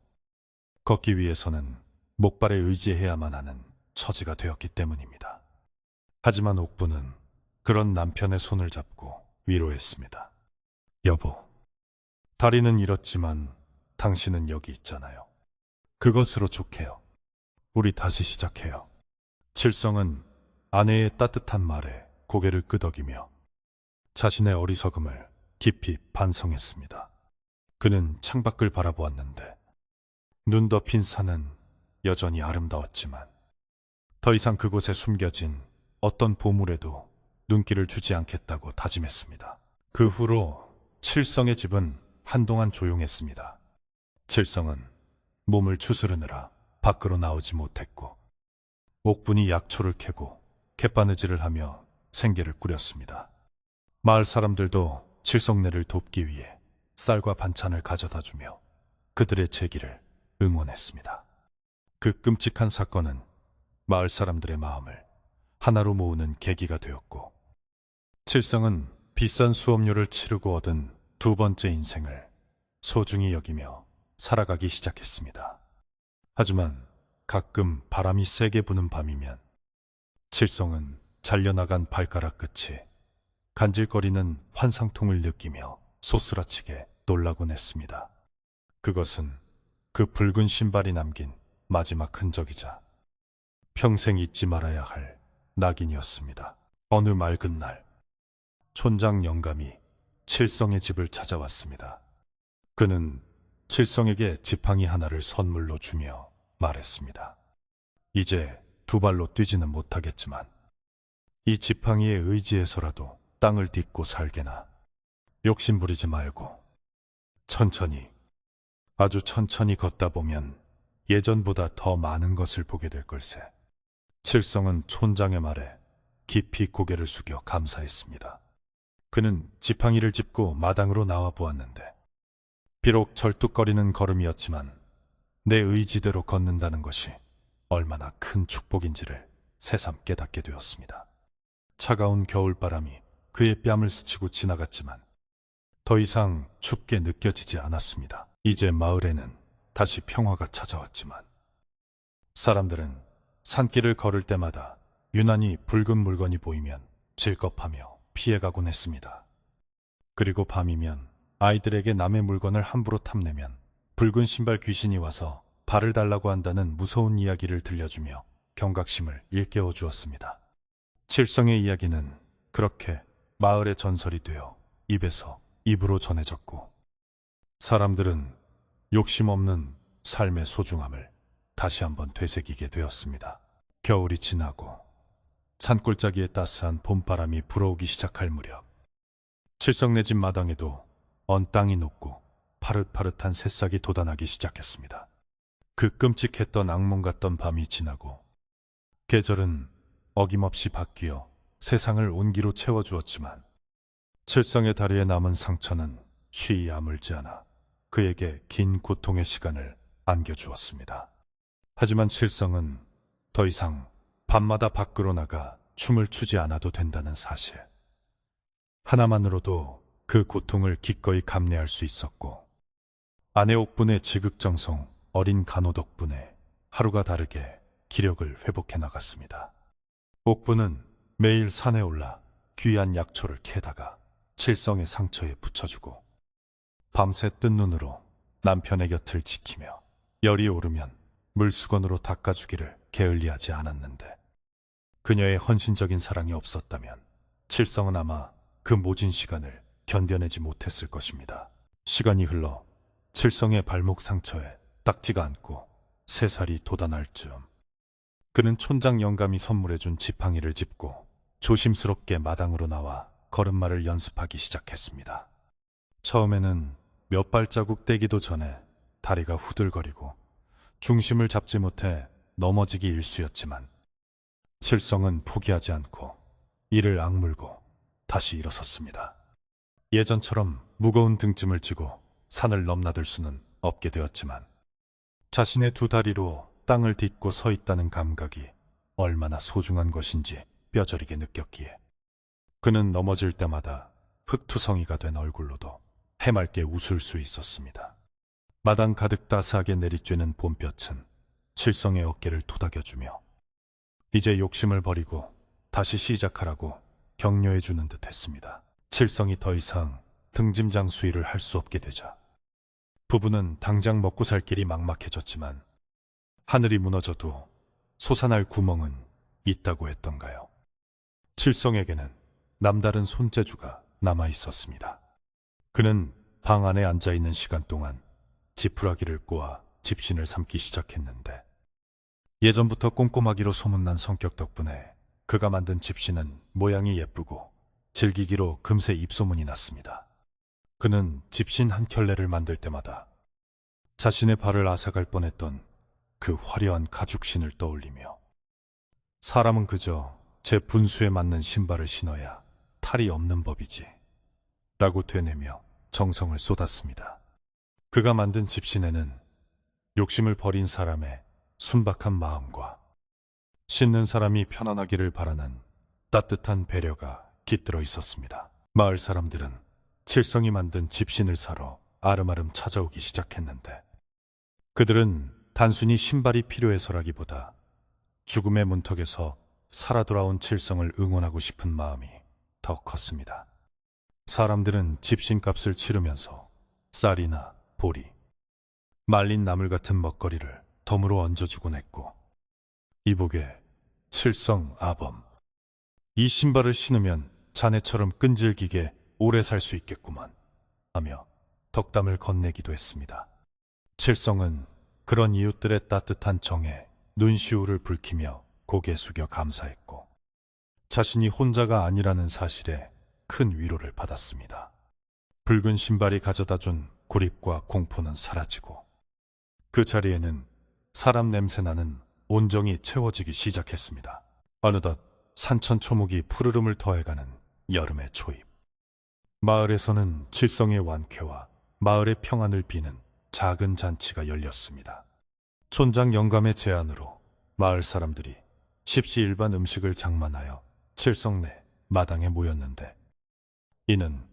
걷기 위해서는 목발에 의지해야만 하는 처지가 되었기 때문입니다. 하지만 옥부는 그런 남편의 손을 잡고 위로했습니다. 여보, 다리는 잃었지만 당신은 여기 있잖아요. 그것으로 족해요. 우리 다시 시작해요. 칠성은 아내의 따뜻한 말에 고개를 끄덕이며 자신의 어리석음을 깊이 반성했습니다. 그는 창밖을 바라보았는데 눈 덮인 산은 여전히 아름다웠지만 더 이상 그곳에 숨겨진 어떤 보물에도 눈길을 주지 않겠다고 다짐했습니다. 그 후로 칠성의 집은 한동안 조용했습니다. 칠성은 몸을 추스르느라 밖으로 나오지 못했고 옥분이 약초를 캐고 갯바느질을 하며 생계를 꾸렸습니다. 마을 사람들도 칠성네를 돕기 위해 쌀과 반찬을 가져다 주며 그들의 재기를 응원했습니다. 그 끔찍한 사건은 마을 사람들의 마음을 하나로 모으는 계기가 되었고 칠성은 비싼 수업료를 치르고 얻은 두 번째 인생을 소중히 여기며 살아가기 시작했습니다. 하지만 가끔 바람이 세게 부는 밤이면 칠성은 잘려나간 발가락 끝이 간질거리는 환상통을 느끼며 소스라치게 놀라곤 했습니다. 그것은 그 붉은 신발이 남긴 마지막 흔적이자 평생 잊지 말아야 할 낙인이었습니다. 어느 맑은 날 촌장 영감이 칠성의 집을 찾아왔습니다. 그는 칠성에게 지팡이 하나를 선물로 주며 말했습니다. 이제 두 발로 뛰지는 못하겠지만 이 지팡이에 의지해서라도 땅을 딛고 살게나 욕심 부리지 말고 천천히, 아주 천천히 걷다 보면 예전보다 더 많은 것을 보게 될 걸세. 칠성은 촌장의 말에 깊이 고개를 숙여 감사했습니다. 그는 지팡이를 짚고 마당으로 나와 보았는데 비록 절뚝거리는 걸음이었지만 내 의지대로 걷는다는 것이 얼마나 큰 축복인지를 새삼 깨닫게 되었습니다. 차가운 겨울바람이 그의 뺨을 스치고 지나갔지만 더 이상 춥게 느껴지지 않았습니다. 이제 마을에는 다시 평화가 찾아왔지만 사람들은 산길을 걸을 때마다 유난히 붉은 물건이 보이면 질겁하며 피해가곤 했습니다. 그리고 밤이면 아이들에게 남의 물건을 함부로 탐내면 붉은 신발 귀신이 와서 발을 달라고 한다는 무서운 이야기를 들려주며 경각심을 일깨워 주었습니다. 칠성의 이야기는 그렇게 마을의 전설이 되어 입에서 입으로 전해졌고 사람들은 욕심 없는 삶의 소중함을 다시 한번 되새기게 되었습니다. 겨울이 지나고 산골짜기에 따스한 봄바람이 불어오기 시작할 무렵 칠성네 집 마당에도 언 땅이 녹고 파릇파릇한 새싹이 돋아나기 시작했습니다. 그 끔찍했던 악몽 같던 밤이 지나고 계절은 어김없이 바뀌어 세상을 온기로 채워주었지만 칠성의 다리에 남은 상처는 쉬이 아물지 않아 그에게 긴 고통의 시간을 안겨주었습니다. 하지만 칠성은 더 이상 밤마다 밖으로 나가 춤을 추지 않아도 된다는 사실 하나만으로도 그 고통을 기꺼이 감내할 수 있었고 아내 옥분의 지극정성 어린 간호 덕분에 하루가 다르게 기력을 회복해 나갔습니다. 옥분은 매일 산에 올라 귀한 약초를 캐다가 칠성의 상처에 붙여주고 밤새 뜬 눈으로 남편의 곁을 지키며 열이 오르면 물수건으로 닦아주기를 게을리하지 않았는데 그녀의 헌신적인 사랑이 없었다면 칠성은 아마 그 모진 시간을 견뎌내지 못했을 것입니다. 시간이 흘러 칠성의 발목 상처에 딱지가 않고 새살이 돋아날 즈음 그는 촌장 영감이 선물해준 지팡이를 짚고 조심스럽게 마당으로 나와 걸음마를 연습하기 시작했습니다. 처음에는 몇 발자국 떼기도 전에 다리가 후들거리고 중심을 잡지 못해 넘어지기 일쑤였지만 칠성은 포기하지 않고 이를 악물고 다시 일어섰습니다. 예전처럼 무거운 등짐을 지고 산을 넘나들 수는 없게 되었지만 자신의 두 다리로 땅을 딛고 서 있다는 감각이 얼마나 소중한 것인지 뼈저리게 느꼈기에 그는 넘어질 때마다 흙투성이가 된 얼굴로도 해맑게 웃을 수 있었습니다. 마당 가득 따스하게 내리쬐는 봄볕은 칠성의 어깨를 토닥여주며 이제 욕심을 버리고 다시 시작하라고 격려해주는 듯 했습니다. 칠성이 더 이상 등짐장 수위를 할 수 없게 되자 부부는 당장 먹고 살 길이 막막해졌지만 하늘이 무너져도 솟아날 구멍은 있다고 했던가요. 칠성에게는 남다른 손재주가 남아 있었습니다. 그는 방 안에 앉아있는 시간 동안 지푸라기를 꼬아 집신을 삼기 시작했는데 예전부터 꼼꼼하기로 소문난 성격 덕분에 그가 만든 집신은 모양이 예쁘고 즐기기로 금세 입소문이 났습니다. 그는 집신 한 켤레를 만들 때마다 자신의 발을 앗아갈 뻔했던 그 화려한 가죽신을 떠올리며 사람은 그저 제 분수에 맞는 신발을 신어야 탈이 없는 법이지 라고 되뇌며 정성을 쏟았습니다. 그가 만든 집신에는 욕심을 버린 사람의 순박한 마음과 신는 사람이 편안하기를 바라는 따뜻한 배려가 깃들어 있었습니다. 마을 사람들은 칠성이 만든 집신을 사러 아름아름 찾아오기 시작했는데 그들은 단순히 신발이 필요해서라기보다 죽음의 문턱에서 살아 돌아온 칠성을 응원하고 싶은 마음이 더 컸습니다. 사람들은 집신값을 치르면서 쌀이나 보리, 말린 나물 같은 먹거리를 덤으로 얹어주곤 했고 이복에 칠성 아범, 이 신발을 신으면 자네처럼 끈질기게 오래 살 수 있겠구만 하며 덕담을 건네기도 했습니다. 칠성은 그런 이웃들의 따뜻한 정에 눈시울을 붉히며 고개 숙여 감사했고 자신이 혼자가 아니라는 사실에 큰 위로를 받았습니다. 붉은 신발이 가져다준 고립과 공포는 사라지고 그 자리에는 사람 냄새나는 온정이 채워지기 시작했습니다. 어느덧 산천초목이 푸르름을 더해가는 여름의 초입. 마을에서는 칠성의 완쾌와 마을의 평안을 비는 작은 잔치가 열렸습니다. 촌장 영감의 제안으로 마을 사람들이 십시일반 음식을 장만하여 칠성 내 마당에 모였는데 이는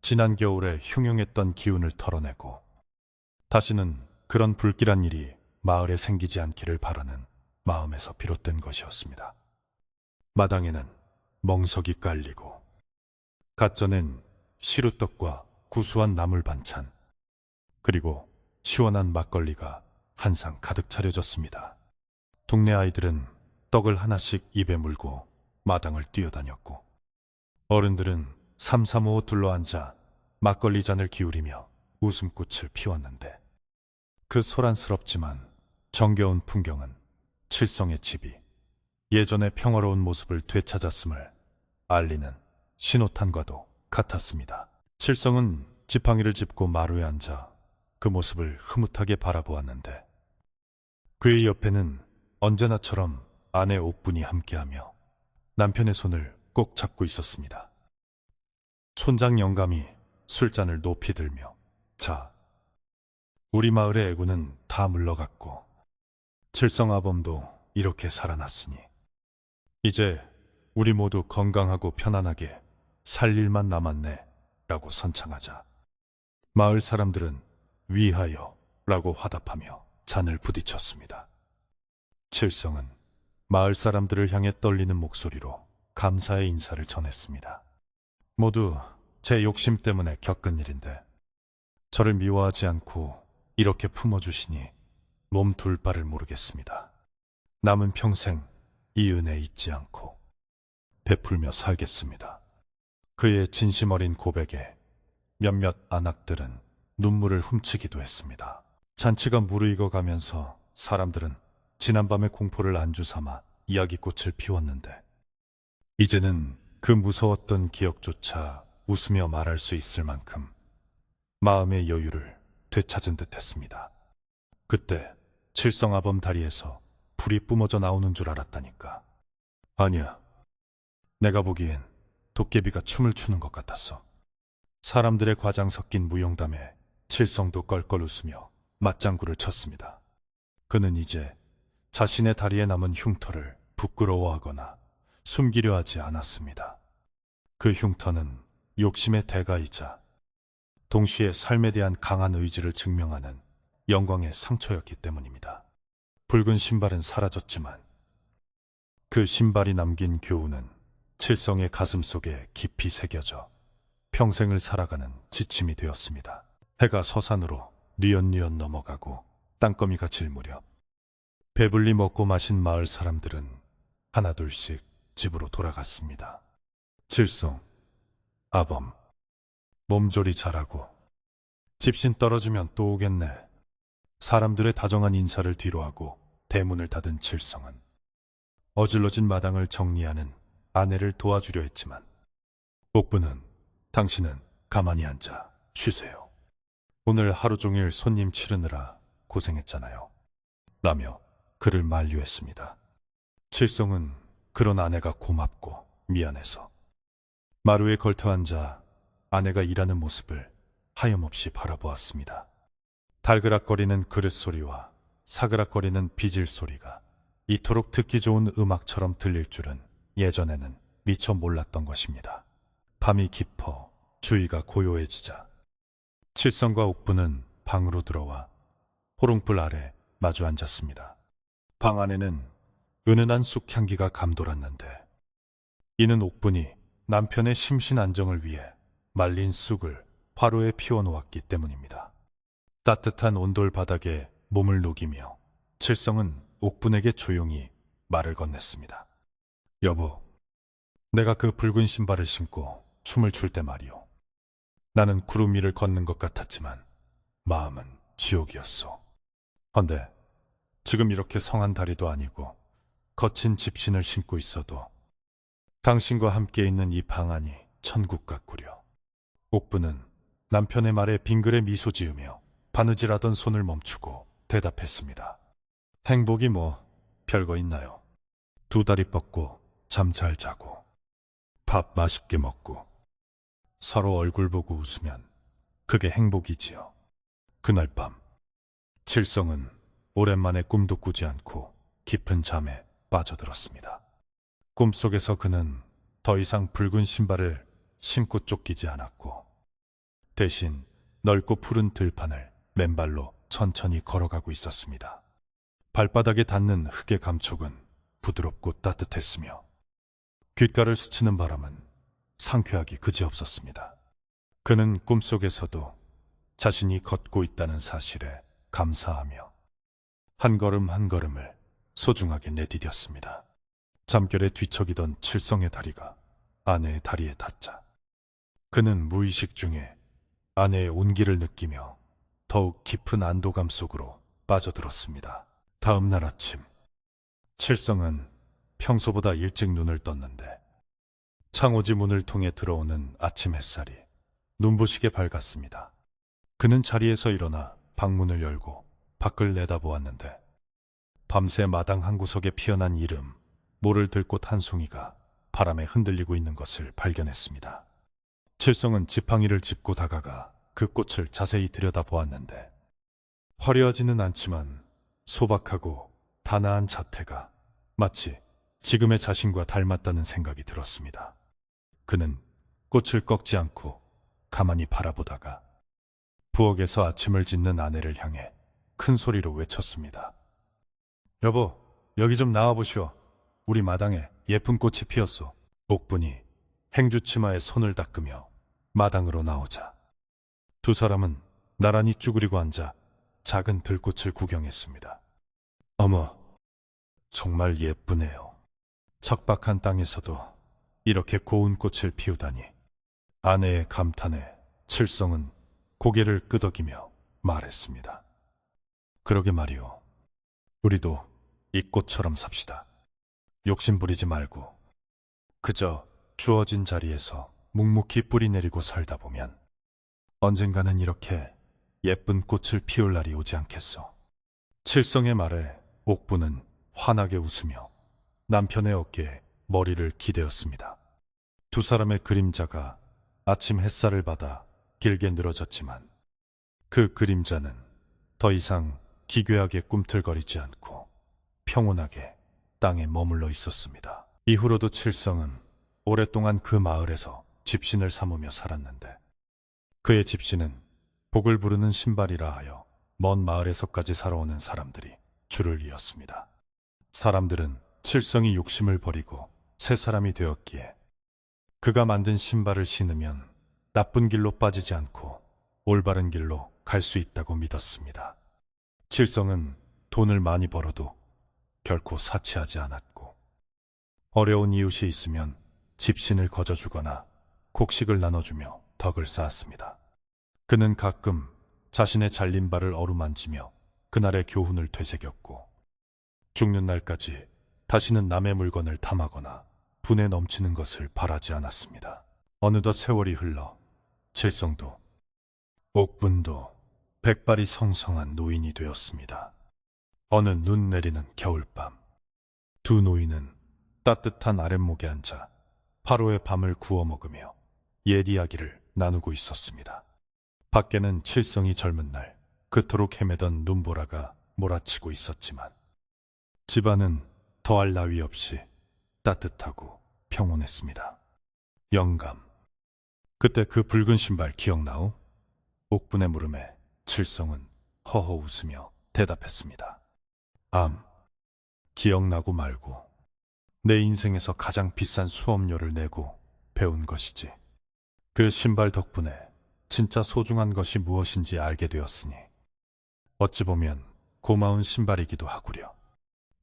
지난 겨울에 흉흉했던 기운을 털어내고 다시는 그런 불길한 일이 마을에 생기지 않기를 바라는 마음에서 비롯된 것이었습니다. 마당에는 멍석이 깔리고 갓전엔 시루떡과 구수한 나물 반찬 그리고 시원한 막걸리가 한 상 가득 차려졌습니다. 동네 아이들은 떡을 하나씩 입에 물고 마당을 뛰어다녔고 어른들은 삼삼오오 둘러앉아 막걸리 잔을 기울이며 웃음꽃을 피웠는데 그 소란스럽지만 정겨운 풍경은 칠성의 집이 예전의 평화로운 모습을 되찾았음을 알리는 신호탄과도 같았습니다. 칠성은 지팡이를 짚고 마루에 앉아 그 모습을 흐뭇하게 바라보았는데 그의 옆에는 언제나처럼 아내 옥분이 함께하며 남편의 손을 꼭 잡고 있었습니다. 촌장 영감이 술잔을 높이 들며 자, 우리 마을의 애구는 다 물러갔고 칠성아범도 이렇게 살아났으니 이제 우리 모두 건강하고 편안하게 살 일만 남았네 라고 선창하자 마을 사람들은 위하여 라고 화답하며 잔을 부딪혔습니다. 칠성은 마을 사람들을 향해 떨리는 목소리로 감사의 인사를 전했습니다. 모두 제 욕심 때문에 겪은 일인데 저를 미워하지 않고 이렇게 품어주시니 몸 둘 바를 모르겠습니다. 남은 평생 이 은혜 잊지 않고 베풀며 살겠습니다. 그의 진심 어린 고백에 몇몇 안악들은 눈물을 훔치기도 했습니다. 잔치가 무르익어 가면서 사람들은 지난밤의 공포를 안주 삼아 이야기꽃을 피웠는데 이제는 그 무서웠던 기억조차 웃으며 말할 수 있을 만큼 마음의 여유를 되찾은 듯 했습니다. 그때 칠성아범 다리에서 불이 뿜어져 나오는 줄 알았다니까. 아니야. 내가 보기엔 도깨비가 춤을 추는 것 같았어. 사람들의 과장 섞인 무용담에 칠성도 껄껄 웃으며 맞장구를 쳤습니다. 그는 이제 자신의 다리에 남은 흉터를 부끄러워하거나 숨기려 하지 않았습니다. 그 흉터는 욕심의 대가이자 동시에 삶에 대한 강한 의지를 증명하는 영광의 상처였기 때문입니다. 붉은 신발은 사라졌지만 그 신발이 남긴 교훈은 칠성의 가슴 속에 깊이 새겨져 평생을 살아가는 지침이 되었습니다. 해가 서산으로 뉘엿뉘엿 넘어가고 땅거미가 질 무렵 배불리 먹고 마신 마을 사람들은 하나둘씩 집으로 돌아갔습니다. 칠성, 아범, 몸조리 잘하고 집신 떨어지면 또 오겠네. 사람들의 다정한 인사를 뒤로하고 대문을 닫은 칠성은 어질러진 마당을 정리하는 아내를 도와주려 했지만 옥부는 당신은 가만히 앉아 쉬세요. 오늘 하루 종일 손님 치르느라 고생했잖아요. 라며 그를 만류했습니다. 칠성은 그런 아내가 고맙고 미안해서 마루에 걸터앉아 아내가 일하는 모습을 하염없이 바라보았습니다. 달그락거리는 그릇 소리와 사그락거리는 빗질 소리가 이토록 듣기 좋은 음악처럼 들릴 줄은 예전에는 미처 몰랐던 것입니다. 밤이 깊어 주위가 고요해지자 칠성과 옥부는 방으로 들어와 호롱불 아래 마주 앉았습니다. 방 안에는 은은한 쑥향기가 감돌았는데 이는 옥분이 남편의 심신 안정을 위해 말린 쑥을 화로에 피워놓았기 때문입니다. 따뜻한 온돌 바닥에 몸을 녹이며 칠성은 옥분에게 조용히 말을 건넸습니다. 여보, 내가 그 붉은 신발을 신고 춤을 출 때 말이오. 나는 구름 위를 걷는 것 같았지만 마음은 지옥이었소. 헌데 지금 이렇게 성한 다리도 아니고 거친 집신을 신고 있어도 당신과 함께 있는 이 방 안이 천국 같구려. 옥부는 남편의 말에 빙그레 미소 지으며 바느질하던 손을 멈추고 대답했습니다. 행복이 뭐 별거 있나요? 두 다리 뻗고 잠 잘 자고 밥 맛있게 먹고 서로 얼굴 보고 웃으면 그게 행복이지요. 그날 밤 칠성은 오랜만에 꿈도 꾸지 않고 깊은 잠에 빠져들었습니다. 꿈속에서 그는 더 이상 붉은 신발을 신고 쫓기지 않았고 대신 넓고 푸른 들판을 맨발로 천천히 걸어가고 있었습니다. 발바닥에 닿는 흙의 감촉은 부드럽고 따뜻했으며 귓가를 스치는 바람은 상쾌하기 그지없었습니다. 그는 꿈속에서도 자신이 걷고 있다는 사실에 감사하며 한 걸음 한 걸음을 소중하게 내디뎠습니다. 잠결에 뒤척이던 칠성의 다리가 아내의 다리에 닿자 그는 무의식 중에 아내의 온기를 느끼며 더욱 깊은 안도감 속으로 빠져들었습니다. 다음 날 아침 칠성은 평소보다 일찍 눈을 떴는데 창호지 문을 통해 들어오는 아침 햇살이 눈부시게 밝았습니다. 그는 자리에서 일어나 방문을 열고 밖을 내다보았는데 밤새 마당 한 구석에 피어난 이름 모를 들꽃 한 송이가 바람에 흔들리고 있는 것을 발견했습니다. 칠성은 지팡이를 짚고 다가가 그 꽃을 자세히 들여다보았는데 화려하지는 않지만 소박하고 단아한 자태가 마치 지금의 자신과 닮았다는 생각이 들었습니다. 그는 꽃을 꺾지 않고 가만히 바라보다가 부엌에서 아침을 짓는 아내를 향해 큰 소리로 외쳤습니다. 여보, 여기 좀 나와보시오. 우리 마당에 예쁜 꽃이 피었소. 옥분이 행주치마에 손을 닦으며 마당으로 나오자 두 사람은 나란히 쭈그리고 앉아 작은 들꽃을 구경했습니다. 어머, 정말 예쁘네요. 척박한 땅에서도 이렇게 고운 꽃을 피우다니. 아내의 감탄에 칠성은 고개를 끄덕이며 말했습니다. 그러게 말이오. 우리도 이 꽃처럼 삽시다. 욕심 부리지 말고 그저 주어진 자리에서 묵묵히 뿌리 내리고 살다 보면 언젠가는 이렇게 예쁜 꽃을 피울 날이 오지 않겠소. 칠성의 말에 옥부는 환하게 웃으며 남편의 어깨에 머리를 기대었습니다. 두 사람의 그림자가 아침 햇살을 받아 길게 늘어졌지만 그 그림자는 더 이상 기괴하게 꿈틀거리지 않고 평온하게 땅에 머물러 있었습니다. 이후로도 칠성은 오랫동안 그 마을에서 집신을 삼으며 살았는데 그의 집신은 복을 부르는 신발이라 하여 먼 마을에서까지 살아오는 사람들이 줄을 이었습니다. 사람들은 칠성이 욕심을 버리고 새 사람이 되었기에 그가 만든 신발을 신으면 나쁜 길로 빠지지 않고 올바른 길로 갈 수 있다고 믿었습니다. 칠성은 돈을 많이 벌어도 결코 사치하지 않았고 어려운 이웃이 있으면 집신을 거저주거나 곡식을 나눠주며 덕을 쌓았습니다. 그는 가끔 자신의 잘린 발을 어루만지며 그날의 교훈을 되새겼고 죽는 날까지 다시는 남의 물건을 탐하거나 분에 넘치는 것을 바라지 않았습니다. 어느덧 세월이 흘러 칠성도 옥분도 백발이 성성한 노인이 되었습니다. 어느 눈 내리는 겨울밤 두 노인은 따뜻한 아랫목에 앉아 화로의 밤을 구워 먹으며 옛 이야기를 나누고 있었습니다. 밖에는 칠성이 젊은 날 그토록 헤매던 눈보라가 몰아치고 있었지만 집안은 더할 나위 없이 따뜻하고 평온했습니다. 영감, 그때 그 붉은 신발 기억나오? 옥분의 물음에 칠성은 허허 웃으며 대답했습니다. 기억나고 말고 내 인생에서 가장 비싼 수업료를 내고 배운 것이지. 그 신발 덕분에 진짜 소중한 것이 무엇인지 알게 되었으니 어찌 보면 고마운 신발이기도 하구려.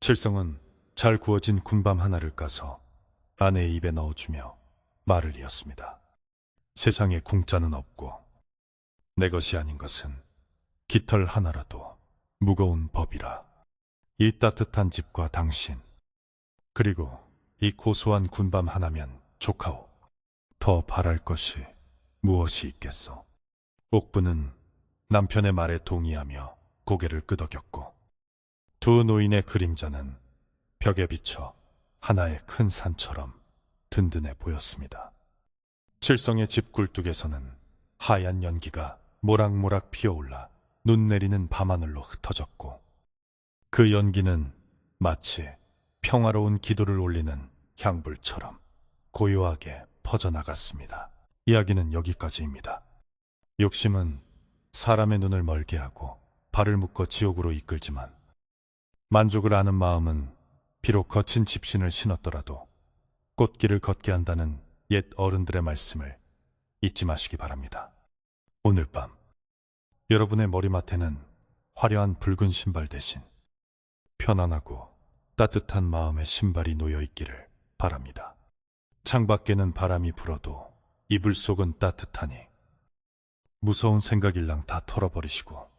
칠성은 잘 구워진 군밤 하나를 까서 아내의 입에 넣어주며 말을 이었습니다. 세상에 공짜는 없고 내 것이 아닌 것은 깃털 하나라도 무거운 법이라. 이 따뜻한 집과 당신 그리고 이 고소한 군밤 하나면 좋카오. 더 바랄 것이 무엇이 있겠소. 옥부는 남편의 말에 동의하며 고개를 끄덕였고 두 노인의 그림자는 벽에 비쳐 하나의 큰 산처럼 든든해 보였습니다. 칠성의 집 굴뚝에서는 하얀 연기가 모락모락 피어올라 눈 내리는 밤하늘로 흩어졌고 그 연기는 마치 평화로운 기도를 올리는 향불처럼 고요하게 퍼져나갔습니다. 이야기는 여기까지입니다. 욕심은 사람의 눈을 멀게 하고 발을 묶어 지옥으로 이끌지만 만족을 아는 마음은 비록 거친 집신을 신었더라도 꽃길을 걷게 한다는 옛 어른들의 말씀을 잊지 마시기 바랍니다. 오늘 밤 여러분의 머리맡에는 화려한 붉은 신발 대신 편안하고 따뜻한 마음의 신발이 놓여 있기를 바랍니다. 창밖에는 바람이 불어도 이불 속은 따뜻하니 무서운 생각일랑 다 털어버리시고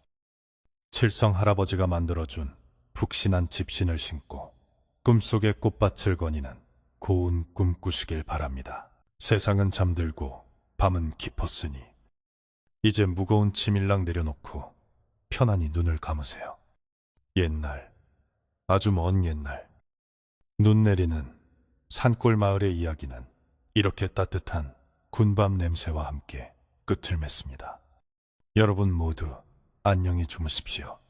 칠성 할아버지가 만들어준 푹신한 집신을 신고 꿈속의 꽃밭을 거니는 고운 꿈 꾸시길 바랍니다. 세상은 잠들고 밤은 깊었으니 이제 무거운 짐일랑 내려놓고 편안히 눈을 감으세요. 옛날, 아주 먼 옛날, 눈 내리는 산골 마을의 이야기는 이렇게 따뜻한 군밤 냄새와 함께 끝을 맺습니다. 여러분 모두 안녕히 주무십시오.